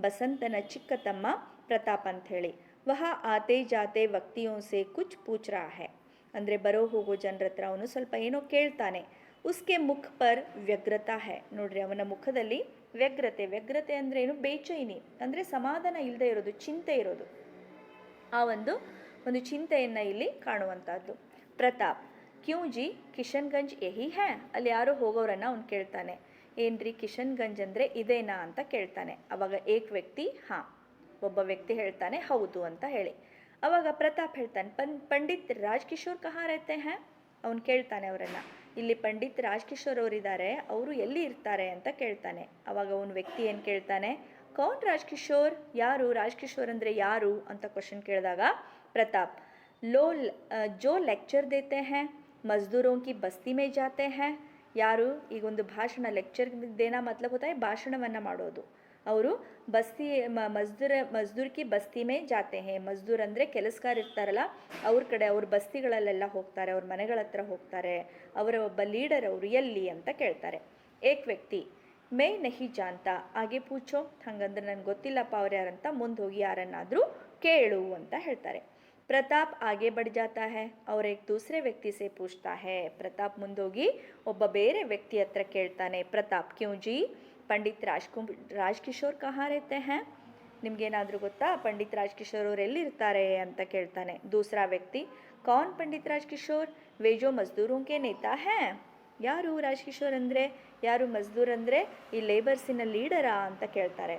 ಬಸಂತನ ಚಿಕ್ಕ ತಮ್ಮ ಪ್ರತಾಪ್ ಅಂಥೇಳಿ. ವಹ ಆತೆ ಜಾತೆ ವ್ಯಕ್ತಿಯೋಂ ಸೆ ಕುಚ್ ಪೂಚ್ ರಹಾ ಹೈ, ಅಂದರೆ ಬರೋ ಹೋಗೋ ಜನರ ಹತ್ರ ಅವನು ಸ್ವಲ್ಪ ಏನೋ ಕೇಳ್ತಾನೆ. ಉಸ್ಕೆ ಮುಖ ಪರ್ ವ್ಯಗ್ರತಾ ಹೈ, ನೋಡ್ರಿ ಅವನ ಮುಖದಲ್ಲಿ ವ್ಯಗ್ರತೆ ಅಂದರೆ ಏನು? ಬೇಚೈನಿ ಅಂದರೆ ಸಮಾಧಾನ ಇಲ್ಲದೆ ಇರೋದು, ಚಿಂತೆ ಇರೋದು, ಆ ಒಂದು ಚಿಂತೆಯನ್ನು ಇಲ್ಲಿ ಕಾಣುವಂಥದ್ದು. ಪ್ರತಾಪ್ ಕ್ಯೂ ಜಿ ಕಿಶನ್ಗಂಜ್ ಯಹಿ ಹೈ, ಅಲ್ಲಿ ಯಾರೋ ಹೋಗೋರನ್ನ ಅವ್ನು ಕೇಳ್ತಾನೆ. ಏನ್ರಿ ಕಿಶನ್ಗಂಜ್ ಅಂದರೆ ಇದೇನಾ ಅಂತ ಕೇಳ್ತಾನೆ. ಅವಾಗ ಏಕ್ ವ್ಯಕ್ತಿ ಹಾಂ ಒಬ್ಬ ವ್ಯಕ್ತಿ ಹೇಳ್ತಾನೆ ಹೌದು ಅಂತ ಹೇಳಿ. ಅವಾಗ ಪ್ರತಾಪ್ ಹೇಳ್ತಾನೆ ಪಂಡಿತ್ ರಾಜ್ಕಿಶೋರ್ ಕಹಾ रहते हैं. ಅವನು ಕೇಳ್ತಾನೆ ಅವರನ್ನು, ಇಲ್ಲಿ ಪಂಡಿತ್ ರಾಜ್ಕಿಶೋರ್ ಅವರಿದ್ದಾರೆ, ಅವರು ಎಲ್ಲಿ ಇರ್ತಾರೆ ಅಂತ ಕೇಳ್ತಾನೆ. ಅವಾಗ ಅವನ ವ್ಯಕ್ತಿ ಏನು ಕೇಳ್ತಾನೆ, ಕೌನ್ ರಾಜ್ಕಿಶೋರ್, ಯಾರು ರಾಜ್ಕಿಶೋರ್ ಅಂದರೆ ಯಾರು ಅಂತ ಕ್ವಶನ್ ಕೇಳಿದಾಗ ಪ್ರತಾಪ್ लो जो लेक्चर देते हैं मजदूरों की बस्ती में जाते हैं. ಯಾರು ಈಗೊಂದು ಭಾಷಣ ಲೆಕ್ಚರ್ ದೇನಾ ಮತ್ಲಬ್ ಹೋತಾ ಹೈ ಭಾಷಣವನ್ನು ಮಾಡೋದು. ಅವರು ಬಸ್ತಿ ಮಜ್ದೂರ್ ಕಿ ಬಸ್ತಿ ಮೇ ಜಾತೆ ಹೇ. ಮಜ್ದೂರ್ ಅಂದರೆ ಕೆಲಸಗಾರ ಇರ್ತಾರಲ್ಲ ಅವ್ರ ಕಡೆ, ಅವ್ರ ಬಸ್ತಿಗಳಲ್ಲೆಲ್ಲ ಹೋಗ್ತಾರೆ, ಅವ್ರ ಮನೆಗಳ ಹತ್ರ ಹೋಗ್ತಾರೆ. ಅವರ ಒಬ್ಬ ಲೀಡರ್ ಅವರು ಎಲ್ಲಿ ಅಂತ ಕೇಳ್ತಾರೆ. ಏಕ್ ವ್ಯಕ್ತಿ ಮೇ ನಹಿ ಜಾನ್ತಾ ಆಗೆ ಪೂಛೋ. ಹಂಗಂದ್ರೆ ನನಗೆ ಗೊತ್ತಿಲ್ಲಪ್ಪ ಅವ್ರು ಯಾರಂತ, ಮುಂದೆ ಹೋಗಿ ಯಾರನ್ನಾದರೂ ಕೇಳು ಅಂತ ಹೇಳ್ತಾರೆ. प्रताप आगे बढ़ जाता है और एक दूसरे व्यक्ति से पूछता है. प्रताप ಮುಂದೋಗಿ ಒಬ್ಬ ಬೇರೆ ವ್ಯಕ್ತಿ ಹತ್ರ ಕೇಳ್ತಾನೆ, ಪ್ರತಾಪ್ ಕ್ಯೂ ಜಿ ಪಂಡಿತ್ ರಾಜ್ಕಿಶೋರ್ ಕಹಾ रहते हैं. ನಿಮಗೇನಾದರೂ ಗೊತ್ತಾ ಪಂಡಿತ್ ರಾಜ್ಕಿಶೋರ್ ಅವರು ಎಲ್ಲಿರ್ತಾರೆ ಅಂತ ಕೇಳ್ತಾನೆ. ದೂಸರಾ ವ್ಯಕ್ತಿ ಕೌನ್ ಪಂಡಿತ್ ರಾಜ್ಕಿಶೋರ್, वे जो मजदूरों के नेता हैं. ಯಾರು ರಾಜ್ಕಿಶೋರ್ ಅಂದರೆ, ಯಾರು ಮಜ್ದೂರ್ ಅಂದರೆ ಈ ಲೇಬರ್ಸಿನ ಲೀಡರಾ ಅಂತ ಕೇಳ್ತಾರೆ.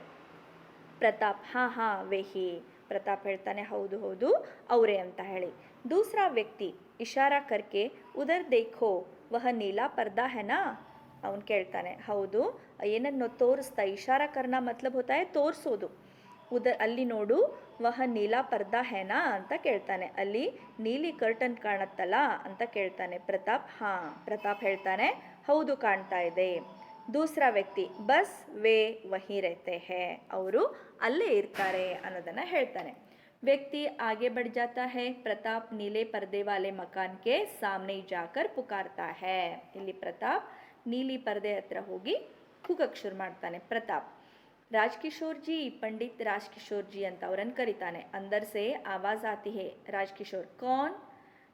ಪ್ರತಾಪ್ ಹಾಂ ಹಾಂ ವೆಹಿ. ಪ್ರತಾಪ್ ಹೇಳ್ತಾನೆ ಹೌದು ಹೌದು ಅವರೇ ಅಂತ ಹೇಳಿ. ದೂಸರಾ ವ್ಯಕ್ತಿ ಇಶಾರಾ ಕರ್ಕೆ ಉದರ್ ದೇಖೋ ವಹ ನೀಲಾ ಪರ್ದಾ ಹೆನಾ. ಅವನು ಕೇಳ್ತಾನೆ ಹೌದು, ಏನನ್ನು ತೋರಿಸ್ತಾ, ಇಶಾರಾ ಕರ್ನಾ ಮತ್ಲಬ್ ಹೋತಾ ಹೈ ತೋರಿಸೋದು. ಅಲ್ಲಿ ನೋಡು ವಹ ನೀಲಾ ಪರ್ದಾ ಹೆನಾ ಅಂತ ಕೇಳ್ತಾನೆ, ಅಲ್ಲಿ ನೀಲಿ ಕರ್ಟನ್ ಕಾಣತ್ತಲ್ಲ ಅಂತ ಕೇಳ್ತಾನೆ. ಪ್ರತಾಪ್ ಹಾಂ. ಪ್ರತಾಪ್ ಹೇಳ್ತಾನೆ ಹೌದು ಕಾಣ್ತಾ ಇದೆ. ದೂಸರಾ ವ್ಯಕ್ತಿ ಬಸ್ ವೇ ವಹಿ रहते हैं, ಅವರು ಅಲ್ಲೇ ಇರ್ತಾರೆ ಅನ್ನೋದನ್ನು ಹೇಳ್ತಾನೆ. ವ್ಯಕ್ತಿ ಆಗೆ बढ़ जाता है. ಪ್ರತಾಪ್ ನೀಲೆ ಪರ್ದೆ ವಾಲೆ ಮಕಾನ್ ಕೆ ಸಾಮ್ನೆ ಜಾಕರ್ ಪುಕಾರ್ತಾ है. ಇಲ್ಲಿ ಪ್ರತಾಪ್ ನೀಲಿ ಪರ್ದೆ ಹತ್ರ ಹೋಗಿ ಕೂಗಕ್ಕೆ ಶುರು ಮಾಡ್ತಾನೆ. ಪ್ರತಾಪ್ ರಾಜ್ಕಿಶೋರ್ ಜಿ, ಪಂಡಿತ್ ರಾಜ್ಕಿಶೋರ್ ಜಿ ಅಂತ ಅವರನ್ನು ಕರೀತಾನೆ. अंदर से आवाज़ आती है राजकिशोर कौन.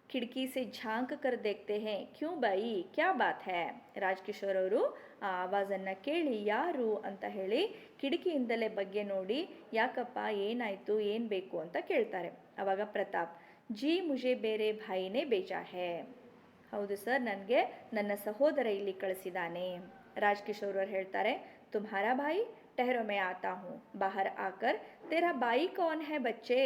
खिड़की से झांक कर देखते हैं क्यों भाई क्या बात है. ರಾಜ್ಕಿಶೋರ್ ಅವರು ಆ ಆವಾಜನ್ನು ಕೇಳಿ ಯಾರು ಅಂತ ಹೇಳಿ ಕಿಟಕಿಯಿಂದಲೇ ಬಗ್ಗೆ ನೋಡಿ ಯಾಕಪ್ಪ ಏನಾಯಿತು ಏನು ಬೇಕು ಅಂತ ಕೇಳ್ತಾರೆ. ಆವಾಗ ಪ್ರತಾಪ್ ಜಿ ಮುಜೆ ಬೇರೆ ಭಾಯಿನೇ ಬೇಜಾ ಹೇ. ಹೌದು ಸರ್, ನನಗೆ ನನ್ನ ಸಹೋದರ ಇಲ್ಲಿ ಕಳಿಸಿದ್ದಾನೆ. ರಾಜ್ಕಿಶೋರ್ ಅವರು ಹೇಳ್ತಾರೆ ತುಮ್ಹಾರಾ ಭಾಯಿ ಟೆಹರೋ ಮೇ ಆತಾ ಹೂँ ಬಾಹರ್ ಆಕರ್ ತೇರಾ ಬಾಯಿ ಕೌನ್ ಹೇ ಬಚ್ಚೆ.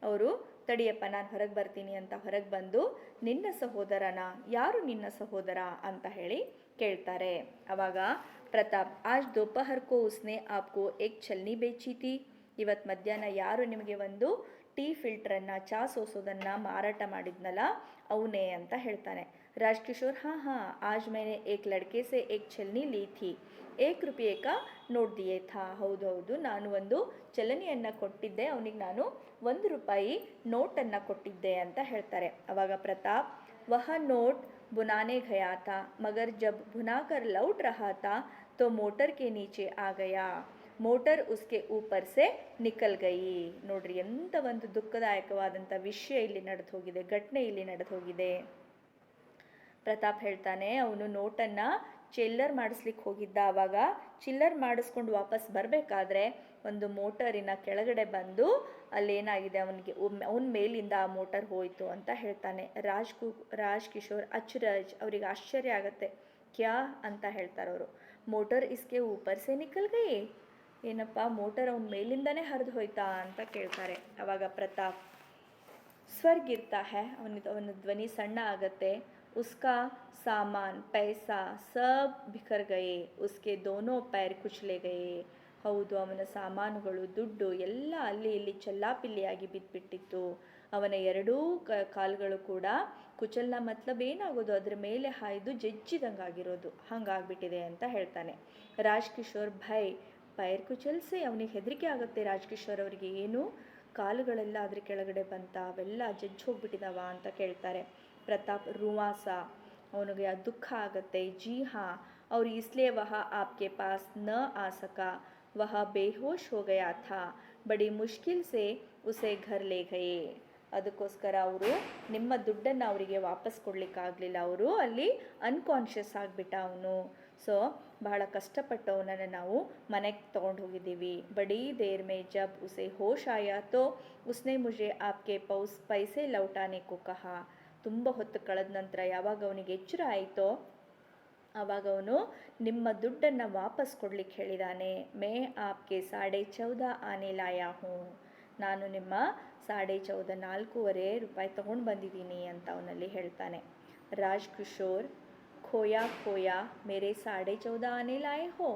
ಅವರು ತಡಿಯಪ್ಪ ನಾನು ಹೊರಗೆ ಬರ್ತೀನಿ ಅಂತ ಹೊರಗೆ ಬಂದು ನಿನ್ನ ಸಹೋದರನ, ಯಾರು ನಿನ್ನ ಸಹೋದರ ಅಂತ ಹೇಳಿ ಕೇಳ್ತಾರೆ. ಅವಾಗ ಪ್ರತಾಪ್ ಆಜ್ ದೋಪಹರ್ ಕೋ ಉಸ್ನೆ ಆಪ್ಕೋ ಏಕ್ ಛಲ್ನಿ ಬೇಚಿ ತಿ. ಇವತ್ತು ಮಧ್ಯಾಹ್ನ ಯಾರು ನಿಮಗೆ ಒಂದು ಟೀ ಫಿಲ್ಟ್ರನ್ನು, ಚಾ ಸೋಸೋದನ್ನು ಮಾರಾಟ ಮಾಡಿದ್ನಲ್ಲ ಅವನೇ ಅಂತ ಹೇಳ್ತಾನೆ. ರಾಜ್ಕಿಶೋರ್ ಹಾಂ ಹಾಂ ಆಜ್ ಮೇನೆ ಏಕ್ ಲಡ್ಕೆ ಸೆ ಏಕ್ ಛಲ್ನಿ ಲೀ ಥಿ ₹1 ಕಾ ನೋಟ್ ದಿಯೇ ಥಾ. ಹೌದು ಹೌದು, ನಾನು ಒಂದು ಚಲನೆಯನ್ನು ಕೊಟ್ಟಿದ್ದೆ, ಅವನಿಗೆ ನಾನು ₹1 ನೋಟನ್ನು ಕೊಟ್ಟಿದ್ದೆ ಅಂತ ಹೇಳ್ತಾರೆ. ಅವಾಗ ಪ್ರತಾಪ್ ವಹ ನೋಟ್ बुनाने गया था मगर जब बुनाकर लौट रहा था तो मोटर के नीचे आ गया. ಮೋಟರ್ ಉಸ್ಕೆ ಊಪರ್ ಸೆ ನಿಕಲ್ ಗೈ. ನೋಡ್ರಿ ಎಂಥ ಒಂದು ದುಃಖದಾಯಕವಾದಂಥ ವಿಷಯ ಇಲ್ಲಿ ನಡೆದು ಹೋಗಿದೆ, ಘಟನೆ ಇಲ್ಲಿ ನಡೆದು ಹೋಗಿದೆ. ಪ್ರತಾಪ್ ಹೇಳ್ತಾನೆ ಅವನು ನೋಟನ್ನು ಚಿಲ್ಲರ್ ಮಾಡಿಸ್ಲಿಕ್ಕೆ ಹೋಗಿದ್ದ. ಆವಾಗ ಚಿಲ್ಲರ್ ಮಾಡಿಸ್ಕೊಂಡು ವಾಪಸ್ ಬರಬೇಕಾದ್ರೆ ಒಂದು ಮೋಟರಿನ ಕೆಳಗಡೆ ಬಂದು ಅಲ್ಲೇನಾಗಿದೆ ಅವನಿಗೆ ಅವನ ಮೇಲಿಂದ ಆ ಮೋಟರ್ ಹೋಯಿತು ಅಂತ ಹೇಳ್ತಾನೆ. ರಾಜ್ಕಿಶೋರ್ ಅಚ್ರಜ್, ಅವರಿಗೆ ಆಶ್ಚರ್ಯ ಆಗುತ್ತೆ. ಕ್ಯಾ ಅಂತ ಹೇಳ್ತಾರೆ ಅವರು. ಮೋಟರ್ ಇಸ್ಕೆ ಊಪರ್ ಸೆ ನಿಕಲ್ ಗೈ. ಏನಪ್ಪ ಮೋಟರ್ ಅವನ ಮೇಲಿಂದನೇ ಹರಿದು ಹೋಯ್ತಾ ಅಂತ ಕೇಳ್ತಾರೆ. ಆವಾಗ ಪ್ರತಾಪ್ ಸ್ವರ್ ಗಿರ್ತಾ ಹೈ, ಅವನ ಧ್ವನಿ ಸಣ್ಣ ಆಗತ್ತೆ. उसका सामान पैसा सब बिखर गए उसके दोनों पैर कुचले गए. ಹೌದು, ಅವನ ಸಾಮಾನುಗಳು, ದುಡ್ಡು ಎಲ್ಲ ಅಲ್ಲಿ ಇಲ್ಲಿ ಚೆಲ್ಲಾಪಿಲ್ಲಿಯಾಗಿ ಬಿದ್ದುಬಿಟ್ಟಿತ್ತು. ಅವನ ಎರಡೂ ಕಾಲುಗಳು ಕೂಡ ಕುಚಲ್ನ ಮತ್ಲಬ್ ಏನಾಗೋದು, ಅದರ ಮೇಲೆ ಹಾಯ್ದು ಜಜ್ಜಿದಂಗಾಗಿರೋದು, ಹಂಗಾಗ್ಬಿಟ್ಟಿದೆ ಅಂತ ಹೇಳ್ತಾನೆ. ರಾಜ್ಕಿಶೋರ್ ಭೈ ಪೈರ್ ಕುಚಲ್ಸೆ, ಅವನಿಗೆ ಹೆದರಿಕೆ ಆಗುತ್ತೆ. ರಾಜ್ಕಿಶೋರ್ ಅವರಿಗೆ ಏನು ಕಾಲುಗಳೆಲ್ಲ ಅದ್ರ ಕೆಳಗಡೆ ಬಂತ, ಅವೆಲ್ಲ ಜಜ್ಜಿ ಹೋಗ್ಬಿಟ್ಟಿದಾವ ಅಂತ ಕೇಳ್ತಾರೆ. ಪ್ರತಾಪ್ ರೂವಾಸ, ಅವನಿಗೆ ದುಃಖ ಆಗುತ್ತೆ. ಜಿ ಹಾಂ और इसलिए वह आपके पास न आ सका, वह बेहोश हो गया था, बड़ी मुश्किल से उसे घर ले गए. ಅದಕ್ಕೋಸ್ಕರ ಅವರು ನಿಮ್ಮ ದುಡ್ಡನ್ನು ಅವರಿಗೆ ವಾಪಸ್ ಕೊಡಲಿಕ್ಕಾಗಲಿಲ್ಲ. ಅವರು ಅಲ್ಲಿ ಅನ್ಕಾನ್ಷಿಯಸ್ ಆಗಿಬಿಟ್ಟ ಅವನು. ಸೊ ಬಹಳ ಕಷ್ಟಪಟ್ಟು ಅವನನ್ನು ನಾವು ಮನೆಗೆ ತೊಗೊಂಡು ಹೋಗಿದ್ದೀವಿ. ಬಡೀ ದೇರ್ ಮೇ ಜಬ್ ಉಸೆ ಹೋಶ್ ಆಯಾ ತೋ ಉಸ್ನೆ ಮುಜೆ ಆಪ್ಕೆ ಪೈಸೆ ಲೌಟಾನೆ ಕೋ ಕಹಾ. ತುಂಬ ಹೊತ್ತು ಕಳೆದ ನಂತರ ಯಾವಾಗ ಅವನಿಗೆ ಎಚ್ಚರ ಆಯಿತೋ ಆವಾಗ ಅವನು ನಿಮ್ಮ ದುಡ್ಡನ್ನು ವಾಪಸ್ ಕೊಡ್ಲಿಕ್ಕೆ ಹೇಳಿದಾನೆ. ಮೇ ಆಪ್ಗೆ 14.5 ಆನೆ ಲಾಯಾ ಹೂँ, ನಾನು ನಿಮ್ಮ 14.5 ನಾಲ್ಕೂವರೆ ರೂಪಾಯಿ ತಗೊಂಡು ಬಂದಿದ್ದೀನಿ ಅಂತ ಅವನಲ್ಲಿ ಹೇಳ್ತಾನೆ. ರಾಜ್ ಕಿಶೋರ್ खोया खोया मेरे 14.5 आने लाए हो,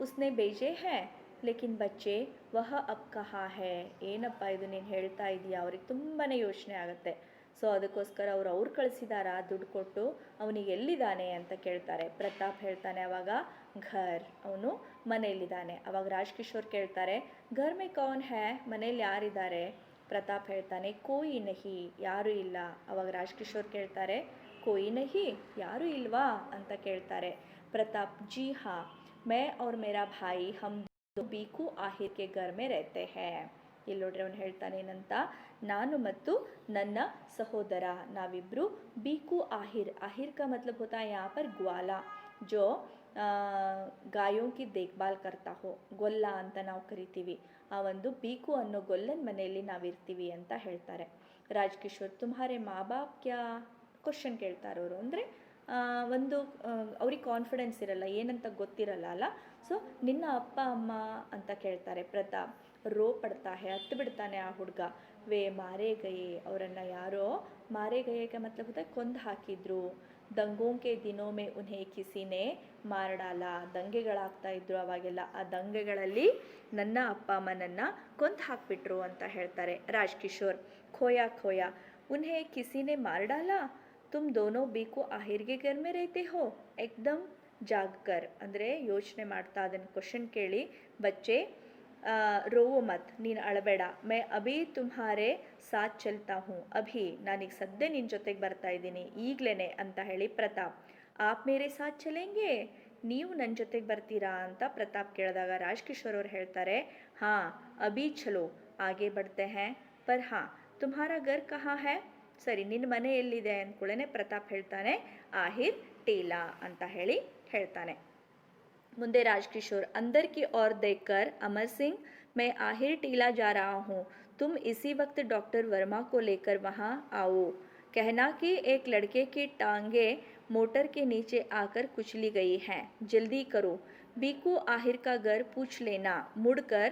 उसने भेजे हैं ಲೇಕಿನ್ ಬಚ್ಚೆ ವಹ ಅಬ್ ಕಹಾ ಹೇ. ಏನಪ್ಪ ಇದು ನೀನು ಹೇಳ್ತಾ ಇದೀಯಾ? ಅವ್ರಿಗೆ ತುಂಬಾ ಯೋಚನೆ ಆಗುತ್ತೆ. ಸೊ ಅದಕ್ಕೋಸ್ಕರ ಅವ್ರು ಕಳಿಸಿದಾರಾ ದುಡ್ಡು ಕೊಟ್ಟು, ಅವನಿಗೆ ಎಲ್ಲಿದ್ದಾನೆ ಅಂತ ಕೇಳ್ತಾರೆ. ಪ್ರತಾಪ್ ಹೇಳ್ತಾನೆ ಅವಾಗ ಘರ್, ಅವನು ಮನೆಯಲ್ಲಿದ್ದಾನೆ. ಅವಾಗ ರಾಜ್ ಕಿಶೋರ್ ಕೇಳ್ತಾರೆ ಘರ್ ಮೇ ಕೌನ್ ಹೇ, ಮನೇಲಿ ಯಾರಿದ್ದಾರೆ? ಪ್ರತಾಪ್ ಹೇಳ್ತಾನೆ ಕೋಯಿ ನಹಿ, ಯಾರೂ ಇಲ್ಲ. ಅವಾಗ ರಾಜ್ ಕಿಶೋರ್ ಕೇಳ್ತಾರೆ ಕೋಯಿ ನಹಿ, ಯಾರೂ ಇಲ್ವಾ ಅಂತ ಕೇಳ್ತಾರೆ. ಪ್ರತಾಪ್ ಜಿ ಹಾ, ಮೈ ಔರ್ ಮೇರಾ ಭಾಯಿ ಹಮ್ ಬೀಕು ಆಹಿರ್ ಕೆ ಘರ್ ಮೇ रहते हैं. ಇಲ್ಲಿ ನೋಡ್ರಿ ಅವನು ಹೇಳ್ತಾನೆ ಏನಂತ, ನಾನು ಮತ್ತು ನನ್ನ ಸಹೋದರ ನಾವಿಬ್ರು ಬೀಕು ಆಹಿರ್, ಆಹಿರ್ का मतलब होता है यहाँ पर ग्वाला, जो ಗಾಯೋं की देखभाल करता हो, ಗೊಲ್ಲ ಅಂತ ನಾವು ಕರಿತೀವಿ. ಆ ಒಂದು ಬೀಕು ಅನ್ನೋ ಗೊಲ್ಲನ ಮನೆಯಲ್ಲಿ ನಾವಿರ್ತೀವಿ ಅಂತ ಹೇಳ್ತಾರೆ. ರಾಜ್ ಕಿಶೋರ್ ತುಮ್ಹಾರೆ ಮಾ ಬಾಪ್ ಕ್ಯಾ, ಕ್ವಶನ್ ಕೇಳ್ತಾರೆ ಅವರು. ಅಂದರೆ ಒಂದು ಅವ್ರಿಗೆ ಕಾನ್ಫಿಡೆನ್ಸ್ ಇರಲ್ಲ, ಏನಂತ ಗೊತ್ತಿರಲ್ಲ ಅಲ್ಲ. ಸೊ ನಿನ್ನ ಅಪ್ಪ ಅಮ್ಮ ಅಂತ ಕೇಳ್ತಾರೆ. ಪ್ರತಾಪ್ ರೋ ಪಡ್ತಾ ಹೇ, ಹತ್ತು ಬಿಡ್ತಾನೆ ಆ ಹುಡುಗ. ವೇ ಮಾರೇ ಗಯೇ, ಅವರನ್ನು ಯಾರೋ ಮಾರೇ ಗಯೇಗೆ ಮತ್ಲಬ್ ಹೋದ ಕೊಂದು ಹಾಕಿದ್ರು. ದಂಗೋಂಕೆ ದಿನೋಮೆ ಉನ್ಹೇ ಕಿಸಿನೇ ಮಾರಡಾಲ, ದಂಗೆಗಳಾಗ್ತಾ ಇದ್ರು ಅವಾಗೆಲ್ಲ, ಆ ದಂಗೆಗಳಲ್ಲಿ ನನ್ನ ಅಪ್ಪ ಅಮ್ಮನನ್ನು ಕೊಂದು ಹಾಕ್ಬಿಟ್ರು ಅಂತ ಹೇಳ್ತಾರೆ. ರಾಜ್ ಕಿಶೋರ್ ಖೋಯಾ ಖೋಯಾ ಉನ್ಹೇ ಕಿಸಿನೇ ಮಾರಡಾಲ, ತುಮ್ ದೋನೋ ಬೀಕು ಆಹಿರ್ಗೆ ಘರ್ ಮೇ रहते हो ಏಕ್ದಮ್ ಜಾಗ್ಕರ್. ಅಂದರೆ ಯೋಚನೆ ಮಾಡ್ತಾ ಅದನ್ನು ಕ್ವಶನ್ ಕೇಳಿ, ಬಚ್ಚೆ ರೋವೋ ಮತ್, ನೀನು ಅಳಬೇಡ. ಮೈ ಅಭಿ ತುಮ್ಹಾರೆ ಸಾಥ್ ಚಲ್ತಾ ಹೂँ, ಅಭಿ ನಾನೀಗ ಸದ್ಯ ನಿನ್ನ ಜೊತೆಗೆ ಬರ್ತಾ ಇದ್ದೀನಿ, ಈಗಲೇ ಅಂತ ಹೇಳಿ ಪ್ರತಾಪ್ ಆಪ್ ಮೇರೆ ಸಾಥ್ ಚಲೆಂಗೆ, ನೀವು ನನ್ನ ಜೊತೆಗೆ ಬರ್ತೀರಾ ಅಂತ ಪ್ರತಾಪ್ ಕೇಳಿದಾಗ ರಾಜ್ ಕಿಶೋರ್ ಅವ್ರು ಹೇಳ್ತಾರೆ ಹಾಂ ಅಭಿ ಚಲೋ ಆಗೆ ಬಡ್ತೆ ಹೇ, ಪರ್ ಹಾಂ ತುಮ್ಹಾರಾ ಘರ್ ಕಹಾ ಹೇ, ಸರಿ ನಿನ್ನ ಮನೆ ಎಲ್ಲಿದೆ ಅಂದ್ಕೊಳ್ಳೇನೆ ಪ್ರತಾಪ್ ಹೇಳ್ತಾನೆ ಆಹಿರ್ ಟೀಲಾ ಅಂತ ಹೇಳಿ ಹೇಳ್ತಾನೆ. ಮುಂದೆ ರಾಜ್ ಕಿಶೋರ್ अंदर की ओर देखकर अमर सिंह, मैं आहिर टीला जा रहा हूँ, तुम इसी वक्त डॉक्टर वर्मा को लेकर वहाँ आओ, कहना कि एक लड़के की टांगे मोटर के नीचे आकर कुचली गई हैं, जल्दी करो, बीकू आहिर का घर पूछ लेना, मुड़कर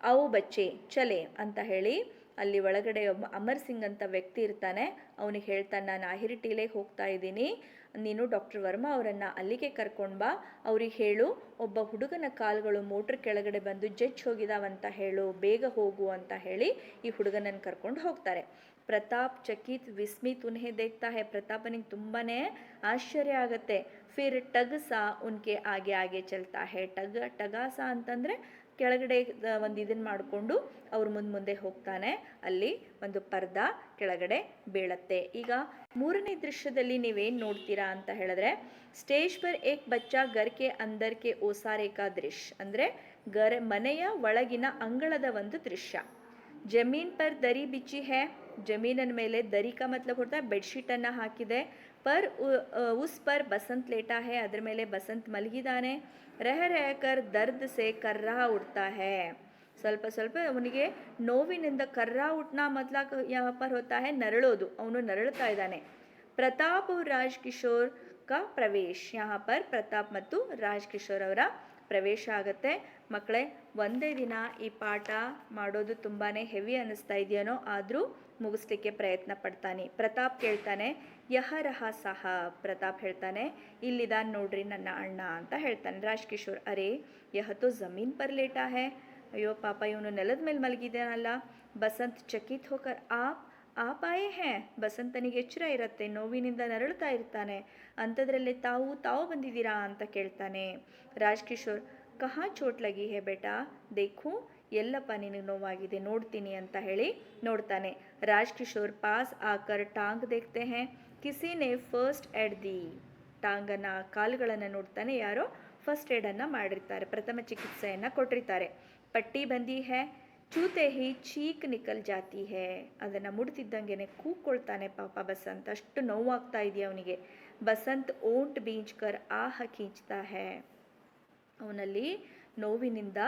आओ बच्चे चले ಅಂತ ಹೇಳಿ ಅಲ್ಲಿ ಒಳಗಡೆ ಒಬ್ಬ ಅಮರ್ ಸಿಂಗ್ ಅಂತ ವ್ಯಕ್ತಿ ಇರ್ತಾನೆ. ಅವನಿಗೆ ಹೇಳ್ತಾನೆ ನಾನು ಆಹಿರ್ ಟೀಲೆಗೆ ಹೋಗ್ತಾ ಇದ್ದೀನಿ, ನೀನು ಡಾಕ್ಟರ್ ವರ್ಮಾ ಅವರನ್ನು ಅಲ್ಲಿಗೆ ಕರ್ಕೊಂಡು ಬಾ, ಅವ್ರಿಗೆ ಹೇಳು ಒಬ್ಬ ಹುಡುಗನ ಕಾಲುಗಳು ಮೋಟ್ರ್ ಕೆಳಗಡೆ ಬಂದು ಜಜ್ಜಿ ಹೋಗಿದಾವಂತ ಹೇಳು, ಬೇಗ ಹೋಗು ಅಂತ ಹೇಳಿ ಈ ಹುಡುಗನನ್ನು ಕರ್ಕೊಂಡು ಹೋಗ್ತಾರೆ. ಪ್ರತಾಪ್ ಚಕಿತ್ ವಿಸ್ಮಿತ್ ಉನ್ಹೇ ದೇಖ್ತಾ ಹೇ, ಪ್ರತಾಪನಿಗೆ ತುಂಬಾ ಆಶ್ಚರ್ಯ ಆಗುತ್ತೆ. ಫಿರ್ ಟಗಸಾ ಉನ್ಕೆ ಆಗೆ ಆಗೆ ಚಲ್ತಾ ಹೇ, ಟಗಾಸ ಅಂತಂದರೆ ಕೆಳಗಡೆ ಒಂದು ಇದನ್ನು ಮಾಡಿಕೊಂಡು ಅವ್ರ ಮುಂದೆ ಹೋಗ್ತಾನೆ. ಅಲ್ಲಿ ಒಂದು ಪರ್ದಾ ಕೆಳಗಡೆ ಬೀಳತ್ತೆ. ಈಗ ಮೂರನೇ ದೃಶ್ಯದಲ್ಲಿ ನೀವೇನು ನೋಡ್ತೀರಾ ಅಂತ ಹೇಳಿದ್ರೆ, ಸ್ಟೇಜ್ ಪರ್ ಏಕ್ ಬಚ್ಚಾ ಗರ್ಕೆ ಅಂದರ್ಕೆ ಓಸಾರೇಕಾ ದೃಶ್ಯ, ಅಂದರೆ ಮನೆಯ ಒಳಗಿನ ಅಂಗಳದ ಒಂದು ದೃಶ್ಯ. ಜಮೀನ್ ಪರ್ ದರಿ ಬಿಚ್ಚಿ ಹೇ, ಜಮೀನಿನ ಮೇಲೆ ದರಿ ಕಾ ಮತ್ಲಬ್ ಹೋಗ್ತಾ ಬೆಡ್ಶೀಟನ್ನು ಹಾಕಿದೆ. ಪರ್ ಉಸ್ ಪರ್ ಬಸಂತ್ ಲೇಟಾ ಹೇ, ಅದ್ರ ಮೇಲೆ ಬಸಂತ್ ಮಲಗಿದಾನೆ. ರಹ ರಹಕರ್ ದರ್ದ್ ಸೆ ಕರ್ರಾ ಉಡ್ತಾ ಹೇ, ಸ್ವಲ್ಪ ಸ್ವಲ್ಪ ಅವನಿಗೆ ನೋವಿನಿಂದ ಕರ್ರಾ ಉಟ್ನಾ ಮತ್ಲಾಕ್ ಯಾವ ಪರ್ ಹೋತಾ ಹೇ, ನರಳೋದು, ಅವನು ನರಳ್ತಾ ಇದ್ದಾನೆ. ಪ್ರತಾಪ್ ಅವ್ರ ರಾಜ್ ಕಿಶೋರ್ ಕಾ ಪ್ರವೇಶ್, ಯಹಾ ಪರ್ ಪ್ರತಾಪ್ ಮತ್ತು ರಾಜ್ ಕಿಶೋರ್ ಅವರ ಪ್ರವೇಶ ಆಗುತ್ತೆ. ಮಕ್ಕಳೇ, ಒಂದೇ ದಿನ ಈ ಪಾಠ ಮಾಡೋದು ತುಂಬಾ ಹೆವಿ ಅನ್ನಿಸ್ತಾ ಇದೆಯೇನೋ, ಆದರೂ ಮುಗಿಸ್ಲಿಕ್ಕೆ ಪ್ರಯತ್ನ ಪಡ್ತಾನೆ. ಪ್ರತಾಪ್ ಕೇಳ್ತಾನೆ ಯಹ ರಹ ಸಾಹಬ್, ಪ್ರತಾಪ್ ಹೇಳ್ತಾನೆ ಇಲ್ಲಿದಾನ್ ನೋಡ್ರಿ ನನ್ನ ಅಣ್ಣ ಅಂತ ಹೇಳ್ತಾನೆ. ರಾಜ್ ಕಿಶೋರ್ ಅರೇ ಯಹತೋ ಜಮೀನ್ ಪರ್ ಲೇಟಾ ಹೇ, ಅಯ್ಯೋ ಪಾಪ ಇವನು ನೆಲದ ಮೇಲೆ ಮಲಗಿದ್ದಾನಲ್ಲ. ಬಸಂತ್ ಚಕಿತ್ ಹೋಕರ್ ಆಪ್ ಆಯೇ ಹೇ, ಬಸಂತನಿಗೆ ಎಚ್ಚರ ಇರುತ್ತೆ, ನೋವಿನಿಂದ ನರಳುತ್ತಾ ಇರ್ತಾನೆ, ಅಂಥದ್ರಲ್ಲಿ ತಾವು ಬಂದಿದ್ದೀರಾ ಅಂತ ಕೇಳ್ತಾನೆ. ರಾಜ್ ಕಿಶೋರ್ ಕಹಾ ಚೋಟ್ ಲಗಿ ಹೇ ಬೇಟಾ, ದೇಖು, ಎಲ್ಲಪ್ಪ ನಿನಗೆ ನೋವಾಗಿದೆ ನೋಡ್ತೀನಿ ಅಂತ ಹೇಳಿ ನೋಡ್ತಾನೆ. ರಾಜ್ ಕಿಶೋರ್ ಪಾಸ್ ಆಕರ್ ಟಾಂಗ್ ದೇಖ್ತೆ ಹೇ, ಕಿಸಿನೇ ಫಸ್ಟ್ ಏಡ್ ದಿ, ಟಾಂಗನ್ನು ಕಾಲುಗಳನ್ನು ನೋಡ್ತಾನೆ, ಯಾರೋ ಫಸ್ಟ್ ಏಡನ್ನು ಮಾಡಿರ್ತಾರೆ, ಪ್ರಥಮ ಚಿಕಿತ್ಸೆಯನ್ನು ಕೊಟ್ಟಿರ್ತಾರೆ. ಪಟ್ಟಿ ಬಂದಿ ಹೇ, ಚೂತೆ ಹಿ ಚೀಕ್ ನಿಕಲ್ ಜಾತಿ ಹೇ, ಅದನ್ನು ಮುಡ್ತಿದ್ದಂಗೆ ಕೂಗ್ಕೊಳ್ತಾನೆ ಪಾಪ ಬಸಂತ್, ಅಷ್ಟು ನೋವಾಗ್ತಾ ಇದೆಯಾ ಅವನಿಗೆ. ಬಸಂತ್ ಓಂಟ್ ಬೀಂಚ್ಕರ್ ಆಹ ಖೀಂಚ್ತಾ ಹೇ, ಅವನಲ್ಲಿ ನೋವಿನಿಂದ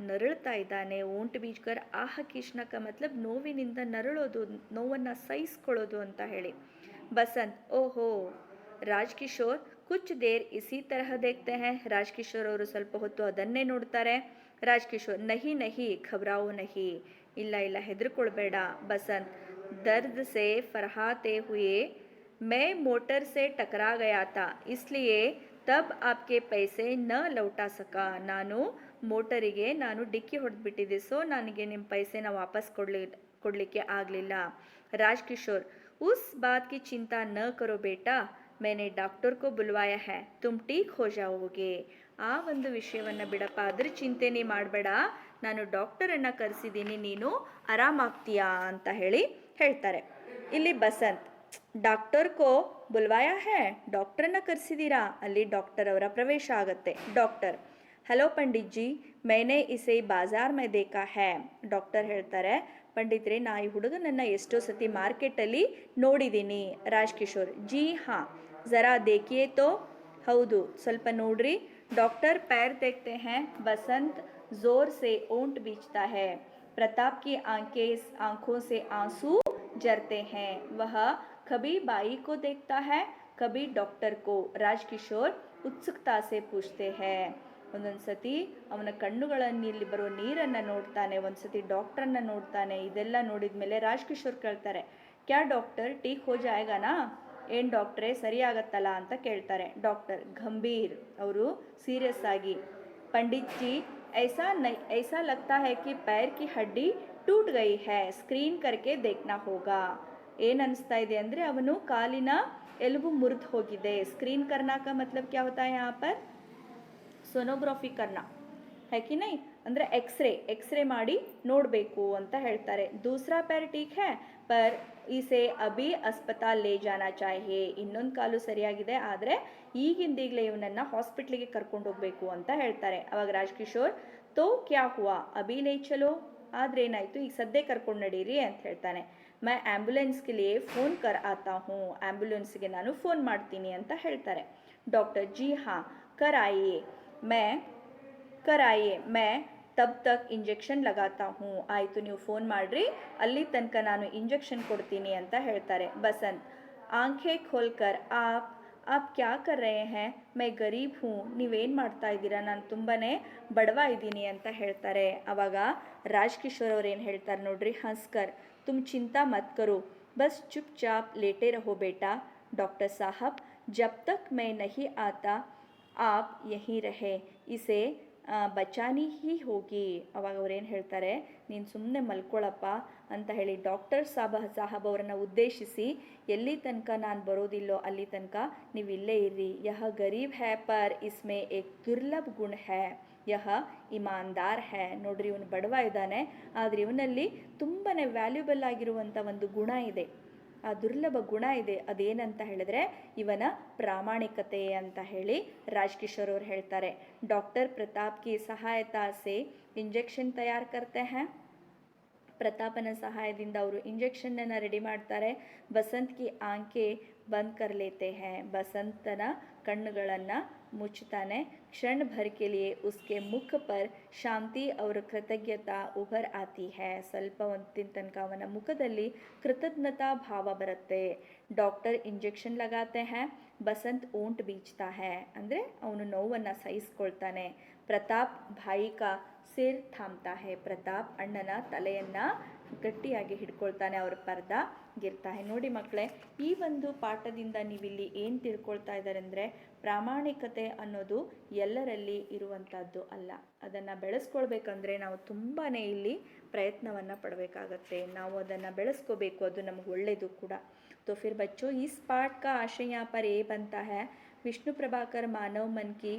ನರಳ್ತಾ ಇದ್ದಾನೆ. ಓಂಟ್ ಬೀಜ್ಕರ್ ಆಹ ಕೀಚ್ನಕ ಮತ್ಲಬ್ ನೋವಿನಿಂದ ನರಳೋದು, ನೋವನ್ನು ಸಹಿಸ್ಕೊಳ್ಳೋದು ಅಂತ ಹೇಳಿ. ಬಸಂತ್ ಓಹೋ ರಾಜ್ ಕಿಶೋರ್ ಕುಚ್ ದೇರ್ ಇಸಿ ತರಹ ದೇಖ್ತೆ ಹೈ. ರಾಜ್ಕಿಶೋರ್ ಅವರು ಸ್ವಲ್ಪ ಹೊತ್ತು ಅದನ್ನೇ ನೋಡ್ತಾರೆ. ರಾಜ್ಕಿಶೋರ್ ನಹಿ ನಹಿ ಘಬರಾओ ನಹಿ, ಇಲ್ಲ ಇಲ್ಲ ಹೆದರ್ಕೊಳ್ಬೇಡ. ಬಸಂತ್ ದರ್ದ್ ಸೆ ಫರ್ಹಾತೆ ಹುಯೆ मैं मोटर से टकरा गया था इसलिए तब आपके पैसे न लौटा सका. ನಾನು ಮೋಟರಿಗೆ ಡಿಕ್ಕಿ ಹೊಡೆದ್ಬಿಟ್ಟಿದ್ದೆ, ಸೊ ನನಗೆ ನಿಮ್ಮ ಪೈಸೆನ ವಾಪಸ್ ಕೊಡಲಿಕ್ಕೆ ಆಗಲಿಲ್ಲ. ರಾಜ್ಕಿಶೋರ್ उस बात की चिंता न करो बेटा, मैंने डॉक्टर को बुलवाया है, तुम ठीक हो जाओगे. ಆ ಒಂದು ವಿಷಯವನ್ನು ಬಿಡಪ್ಪ, ಅದ್ರ ಚಿಂತೆ ನೀ ಮಾಡಬೇಡ, ನಾನು ಡಾಕ್ಟರನ್ನು ಕರೆಸಿದ್ದೀನಿ, ನೀನು ಆರಾಮಾಗ್ತೀಯಾ ಅಂತ ಹೇಳ್ತಾರೆ. ಇಲ್ಲಿ ಬಸಂತ್ ಡಾಕ್ಟರ್ ಕೋ ಬುಲ್ವಾಯಾ ಹೇ, ಡಾಕ್ಟರನ್ನ ಕರೆಸಿದ್ದೀರಾ. ಅಲ್ಲಿ ಡಾಕ್ಟರ್ ಅವರ ಪ್ರವೇಶ ಆಗುತ್ತೆ. ಡಾಕ್ಟರ್ ಹಲೋ ಪಂಡಿತ್ ಜಿ, मैंने इसे ಬಾಜಾರ್ में देखा है. ಡಾಕ್ಟರ್ ಹೇಳ್ತಾರೆ, ಪಂಡಿತ್ರೆ ನಾ ಈ ಹುಡುಗನನ್ನು ಎಷ್ಟೋ ಸತಿ ಮಾರ್ಕೆಟಲ್ಲಿ ನೋಡಿದ್ದೀನಿ. ರಾಜ್ಕಿಶೋರ್ ಜಿ ಹಾಂ ಜರಾ ದೇಖಿಯೇ ತೋ, ಹೌದು ಸ್ವಲ್ಪ ನೋಡ್ರಿ. डॉक्टर पैर देखते हैं. बसंत जोर से ओंठ बीचता है. प्रताप की आंखों से आंसू जरते हैं. वह कभी बाई को देखता है, कभी डॉक्टर को. राजकिशोर उत्सुकता से पूछते हैं. ಒಂದೊಂದ್ಸತಿ ಅವನ ಕಣ್ಣುಗಳಲ್ಲಿ ಬರೋ ನೀರನ್ನು ನೋಡ್ತಾನೆ, ಒಂದ್ಸತಿ ಡಾಕ್ಟರನ್ನ ನೋಡ್ತಾನೆ. ಇದೆಲ್ಲ ನೋಡಿದ ಮೇಲೆ ರಾಜ್ಕಿಶೋರ್ ಕೇಳ್ತಾರೆ, ಕ್ಯಾ ಡಾಕ್ಟರ್ ಟೀಕ್ ಹೋ ಜಾಯಗಾನಾ, ಏನು ಡಾಕ್ಟ್ರೇ ಸರಿಯಾಗತ್ತಲ್ಲ ಅಂತ ಕೇಳ್ತಾರೆ. ಡಾಕ್ಟರ್ ಗಂಭೀರ್ ಅವರು ಸೀರಿಯಸ್ ಆಗಿ, पंडित जी ऐसा लगता है कि पैर की हड्डी टूट गई है, स्क्रीन करके देखना होगा. ಏನು ಅನಿಸ್ತಾ ಇದೆ ಅಂದರೆ ಅವನು ಕಾಲಿನ ಎಲುಬು ಮುರಿದು ಹೋಗಿದೆ. ಸ್ಕ್ರೀನ್ ಕರ್ನಾ का मतलब क्या होता है यहाँ पर, सोनोग्राफी करना है कि नहीं, ಅಂದರೆ ಎಕ್ಸ್ರೇ ಮಾಡಿ ನೋಡಬೇಕು ಅಂತ ಹೇಳ್ತಾರೆ. दूसरा पैर ठीक है पर इसे अभी अस्पताल ले जाना चाहिए. ಇನ್ನೊಂದು ಕಾಲು ಸರಿಯಾಗಿದೆ, ಆದರೆ ಈಗಿಂದೀಗಲೇ ಇವನನ್ನು ಹಾಸ್ಪಿಟ್ಲಿಗೆ ಕರ್ಕೊಂಡು ಹೋಗಬೇಕು ಅಂತ ಹೇಳ್ತಾರೆ. ಅವಾಗ ರಾಜ್ಕಿಶೋರ್ ತೋ ಕ್ಯಾ ಹುವಾ ಅಭಿ ಲೇ ಚಲೋ, ಆದರೆ ಏನಾಯಿತು, ಈಗ ಸದ್ಯ ಕರ್ಕೊಂಡು ನಡೀರಿ ಅಂತ ಹೇಳ್ತಾನೆ. मैं एम्बुलेंस के लिए फ़ोन कर आता हूँ, ಆ್ಯಂಬುಲೆನ್ಸ್ಗೆ ನಾನು ಫೋನ್ ಮಾಡ್ತೀನಿ ಅಂತ ಹೇಳ್ತಾರೆ. ಡಾಕ್ಟರ್ ಜಿ ಹಾಂ कराइए मैं तब तक इंजेक्शन लगाता हूँ. ಆಯಿತು ನೀವು ಫೋನ್ ಮಾಡಿರಿ, ಅಲ್ಲಿ ತನಕ ನಾನು ಇಂಜೆಕ್ಷನ್ ಕೊಡ್ತೀನಿ ಅಂತ ಹೇಳ್ತಾರೆ. ಬಸಂತ್ ಆಂಖೆ ಖೋಲ್ಕರ್ आप क्या कर रहे हैं, मैं गरीब हूँ, ನೀವೇನು ಮಾಡ್ತಾ ಇದ್ದೀರಾ, ನಾನು ತುಂಬಾ ಬಡವ ಇದ್ದೀನಿ ಅಂತ ಹೇಳ್ತಾರೆ. ಆವಾಗ ರಾಜ್ಕಿಶೋರ್ ಅವ್ರು ಏನು ಹೇಳ್ತಾರೆ ನೋಡ್ರಿ, ಹಂಸ್ಕರ್ तुम चिंता मत करो, बस चुपचाप लेटे रहो बेटा. डॉक्टर साहब जब तक मैं नहीं आता आप यहीं रहे, इसे ಬಚಾನಿ ಹಿ ಹೋಗಿ. ಅವಾಗ ಅವ್ರೇನು ಹೇಳ್ತಾರೆ, ನೀನು ಸುಮ್ಮನೆ ಮಲ್ಕೊಳ್ಳಪ್ಪ ಅಂತ ಹೇಳಿ ಡಾಕ್ಟರ್ ಸಾಹಬ್ ಅವರನ್ನು ಉದ್ದೇಶಿಸಿ, ಎಲ್ಲಿ ತನಕ ನಾನು ಬರೋದಿಲ್ಲೋ ಅಲ್ಲಿ ತನಕ ನೀವು ಇಲ್ಲೇ ಇರ್ರಿ. ಯಹ ಗರೀಬ್ ಹೈ ಪರ್ ಇಸ್ಮೆ ಏಕ್ ದುರ್ಲಭ ಗುಣ ಹೈ, ಯಹ ಇಮಾನ್ದಾರ್ ಹೈ. ನೋಡ್ರಿ, ಇವನು ಬಡವ ಇದ್ದಾನೆ, ಆದರೆ ಇವನಲ್ಲಿ ತುಂಬಾ ವ್ಯಾಲ್ಯೂಬಲ್ ಆಗಿರುವಂಥ ಒಂದು ಗುಣ ಇದೆ, ಆ ದುರ್ಲಭ ಗುಣ ಇದೆ. ಅದೇನಂತ ಹೇಳಿದ್ರೆ ಇವನ ಪ್ರಾಮಾಣಿಕತೆ ಅಂತ ಹೇಳಿ ರಾಜ್ಕಿಶೋರ್ ಅವರು ಹೇಳ್ತಾರೆ. ಡಾಕ್ಟರ್ ಪ್ರತಾಪ್ ಕಿ ಸಹಾಯತಾ ಸೆ ಇಂಜೆಕ್ಷನ್ ತಯಾರು ಕರ್ತೆ ಹೈ. ಪ್ರತಾಪನ ಸಹಾಯದಿಂದ ಅವರು ಇಂಜೆಕ್ಷನ್ನನ್ನು ರೆಡಿ ಮಾಡ್ತಾರೆ. ಬಸಂತ್ ಕಿ ಆಂಖೆ ಬಂದ್ ಕರ್ ಲೇತೆ ಹೈ, ಬಸಂತನ ಕಣ್ಣುಗಳನ್ನು ಮುಚ್ಚುತ್ತಾನೆ. क्षण भर के लिए उसके मुख पर ಶಾಂತಿ और ಕೃತಜ್ಞತಾ ಉಭರ್ ಆತಿ ಹೈ. ಸ್ವಲ್ಪ ಹೊತ್ತಿನ ತನಕ ಅವನ ಮುಖದಲ್ಲಿ ಕೃತಜ್ಞತಾ ಭಾವ ಬರುತ್ತೆ. ಡಾಕ್ಟರ್ ಇಂಜೆಕ್ಷನ್ ಲಗಾತೆ ಹೈ, ಬಸಂತ್ ಓಂಟ್ ಬೀಚ್ತಾ ಹೈ, ಅಂದರೆ ಅವನು ನೋವನ್ನು ಸಹಿಸ್ಕೊಳ್ತಾನೆ. ಪ್ರತಾಪ್ ಭಾಯಿ ಕಾ ಸಿರ್ ಥಾಮ್ತಾ ಹೈ, ಪ್ರತಾಪ್ ಅಣ್ಣನ ತಲೆಯನ್ನು ಗಟ್ಟಿಯಾಗಿ ಹಿಡ್ಕೊಳ್ತಾನೆ, ಅವ್ರ ಪರ್ದ ಗಿರ್ತಾ ಹೈ. ನೋಡಿ ಮಕ್ಕಳೇ, ಈ ಒಂದು ಪಾಠದಿಂದ ನೀವಿಲ್ಲಿ ಏನು ತಿಳ್ಕೊಳ್ತಾ ಇದ್ದಾರೆ ಅಂದರೆ, ಪ್ರಾಮಾಣಿಕತೆ ಅನ್ನೋದು ಎಲ್ಲರಲ್ಲಿ ಇರುವಂಥದ್ದು ಅಲ್ಲ, ಅದನ್ನು ಬೆಳೆಸ್ಕೊಳ್ಬೇಕಂದ್ರೆ ನಾವು ತುಂಬಾ ಇಲ್ಲಿ ಪ್ರಯತ್ನವನ್ನು ಪಡಬೇಕಾಗತ್ತೆ, ನಾವು ಅದನ್ನು ಬೆಳೆಸ್ಕೋಬೇಕು, ಅದು ನಮಗೆ ಒಳ್ಳೆಯದು ಕೂಡ. तो फिर बच्चों इस पाठ का आशय यहाँ पर ये बनता है, ವಿಷ್ಣು ಪ್ರಭಾಕರ್ ಮಾನವ ಮನ್ ಕಿ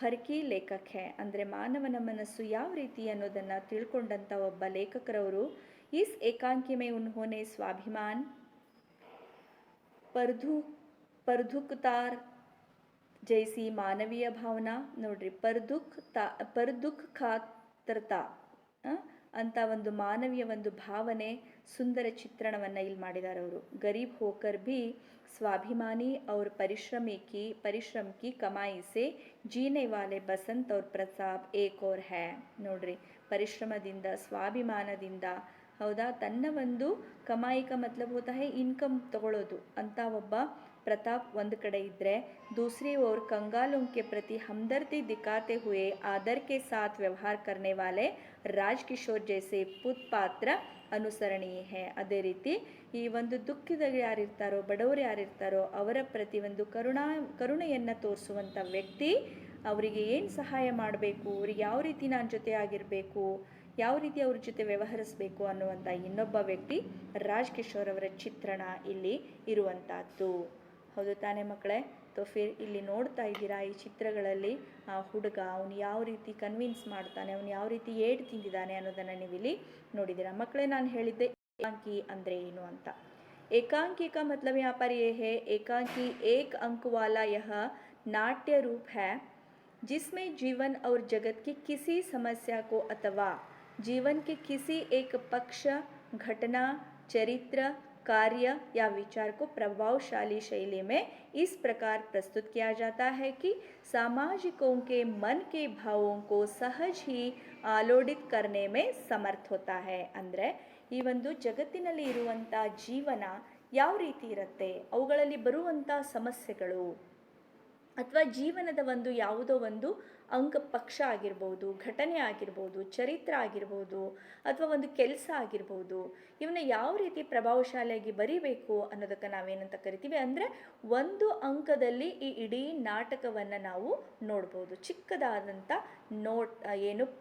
ಫರ್ಕಿ ಲೇಖಕ ಹೇ, ಅಂದರೆ ಮಾನವನ ಮನಸ್ಸು ಯಾವ ರೀತಿ ಅನ್ನೋದನ್ನು ತಿಳ್ಕೊಂಡಂಥ ಒಬ್ಬ ಲೇಖಕರವರು. इस एकांकी में उन्होंने स्वाभिमान, परदुखतार जैसी मानवीय भावना, ನೋಡ್ರಿ ಪರದುಖ ಖಾತರ್ತಾ ಅಂತ ಒಂದು ಮಾನವೀಯ ಒಂದು ಭಾವನೆ, ಸುಂದರ ಚಿತ್ರಣವನ್ನು ಇಲ್ಲಿ ಮಾಡಿದ್ದಾರೆ ಅವರು. ಗರೀಬ್ ಹೋಕರ್ भी स्वाभिमानी और परिश्रम की कमाई से जीने वाले बसंत और प्रताप एक और है. ನೋಡ್ರಿ, ಪರಿಶ್ರಮದಿಂದ ಸ್ವಾಭಿಮಾನದಿಂದ, ಹೌದಾ, ತನ್ನ ಒಂದು ಕಮಾಯಿಕ ಮತ್ಲಬ್ ಹೋತಾ ಹೈ ಇನ್ಕಮ್ ತಗೊಳ್ಳೋದು ಅಂತ ಒಬ್ಬ प्रताप ಒಂದು ಕಡೆ ಇದ್ದರೆ दूसरी ओर कंगालों के प्रति हमदर्दी दिखाते हुए आदर के साथ व्यवहार करने वाले राजकिशोर जैसे पुत्र ಅನುಸರಣೀಯ है ಅದೇ ರೀತಿ ಈ ಒಂದು ದುಃಖಿತರು ಯಾರಿರ್ತಾರೋ ಬಡವರು ಯಾರಿರ್ತಾರೋ ಅವರ ಪ್ರತಿ ಒಂದು ಕರುಣೆಯನ್ನು ತೋರಿಸುವಂಥ ವ್ಯಕ್ತಿ ಅವರಿಗೆ ಏನು ಸಹಾಯ ಮಾಡಬೇಕು, ಅವ್ರಿಗೆ ಯಾವ ರೀತಿ ನಾನು ಜೊತೆ ಆಗಿರಬೇಕು, ಯಾವ ರೀತಿ ಅವ್ರ ಜೊತೆ ವ್ಯವಹರಿಸಬೇಕು ಅನ್ನುವಂಥ ಇನ್ನೊಬ್ಬ ವ್ಯಕ್ತಿ ರಾಜಕಿಶೋರ್ ಅವರ ಚಿತ್ರಣ ಇಲ್ಲಿ ಇರುವಂಥದ್ದು. ಹೌದು ತಾನೇ ಮಕ್ಕಳೇ? ಫಿರ್ ಇಲ್ಲಿ ನೋಡ್ತಾ ಇದ್ದೀರಾ ಈ ಚಿತ್ರಗಳಲ್ಲಿ ಆ ಹುಡುಗ ಅವನು ಯಾವ ರೀತಿ ಕನ್ವಿನ್ಸ್ ಮಾಡ್ತಾನೆ, ಅವನು ಯಾವ ರೀತಿ ಏಡ್ ತಿಂದಿದ್ದಾನೆ ಅನ್ನೋದನ್ನು ನೀವು ಇಲ್ಲಿ ನೋಡಿದ್ದೀರಾ. ಮಕ್ಕಳೇ, ನಾನು ಹೇಳಿದ್ದೆ ಏಕಾಂಕಿ ಅಂದರೆ ಏನು ಅಂತ. एकांकी का मतलब यहाँ पर ये है, एकांकी एक अंक वाला यह नाट्य रूप है जिसमें जीवन और जगत की किसी समस्या को अथवा जीवन के किसी एक पक्ष, घटना, चरित्र, कार्य या विचार को प्रभावशाली शैली में इस प्रकार प्रस्तुत किया जाता है कि सामाजिकों के मन के भावों को सहज ही आलोडित करने में समर्थ होता है. ಅಂದರೆ ಈ ಒಂದು ಜಗತ್ತಿನಲ್ಲಿ ಇರುವಂಥ ಜೀವನ ಯಾವ ರೀತಿ ಇರುತ್ತೆ, ಅವುಗಳಲ್ಲಿ ಬರುವಂಥ ಸಮಸ್ಯೆಗಳು ಅಥವಾ ಜೀವನದ ಒಂದು ಯಾವುದೋ ಒಂದು ಅಂಕ ಪಕ್ಷ ಆಗಿರ್ಬೋದು, ಘಟನೆ ಆಗಿರ್ಬೋದು, ಚರಿತ್ರ ಆಗಿರ್ಬೋದು, ಅಥವಾ ಒಂದು ಕೆಲಸ ಆಗಿರ್ಬೋದು, ಇವನ್ನ ಯಾವ ರೀತಿ ಪ್ರಭಾವಶಾಲಿಯಾಗಿ ಬರೀಬೇಕು ಅನ್ನೋದಕ್ಕೆ ನಾವೇನಂತ ಕರಿತೀವಿ ಅಂದರೆ ಒಂದು ಅಂಕದಲ್ಲಿ ಈ ಇಡೀ ನಾಟಕವನ್ನು ನಾವು ನೋಡ್ಬೋದು. ಚಿಕ್ಕದಾದಂಥ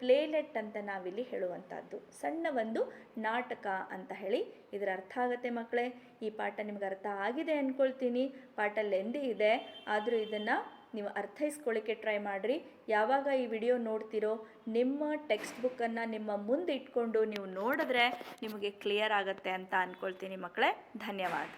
ಪ್ಲೇಲೆಟ್ ಅಂತ ನಾವಿಲ್ಲಿ ಹೇಳುವಂಥದ್ದು, ಸಣ್ಣ ಒಂದು ನಾಟಕ ಅಂತ ಹೇಳಿ ಇದರ ಅರ್ಥ ಆಗುತ್ತೆ. ಮಕ್ಕಳೇ, ಈ ಪಾಠ ನಿಮ್ಗೆ ಅರ್ಥ ಆಗಿದೆ ಅಂದ್ಕೊಳ್ತೀನಿ. ಪಾಠ ಲೆಂದಿ ಇದೆ, ಆದರೂ ಇದನ್ನು ನೀವು ಅರ್ಥೈಸ್ಕೊಳ್ಳಿಕ್ಕೆ ಟ್ರೈ ಮಾಡಿರಿ. ಯಾವಾಗ ಈ ವಿಡಿಯೋ ನೋಡ್ತಿರೋ ನಿಮ್ಮ ಟೆಕ್ಸ್ಟ್ ಬುಕ್ಕನ್ನು ನಿಮ್ಮ ಮುಂದೆ ಇಟ್ಕೊಂಡು ನೀವು ನೋಡಿದ್ರೆ ನಿಮಗೆ ಕ್ಲಿಯರ್ ಆಗುತ್ತೆ ಅಂತ ಅಂದ್ಕೊಳ್ತೀನಿ ಮಕ್ಕಳೇ. ಧನ್ಯವಾದ.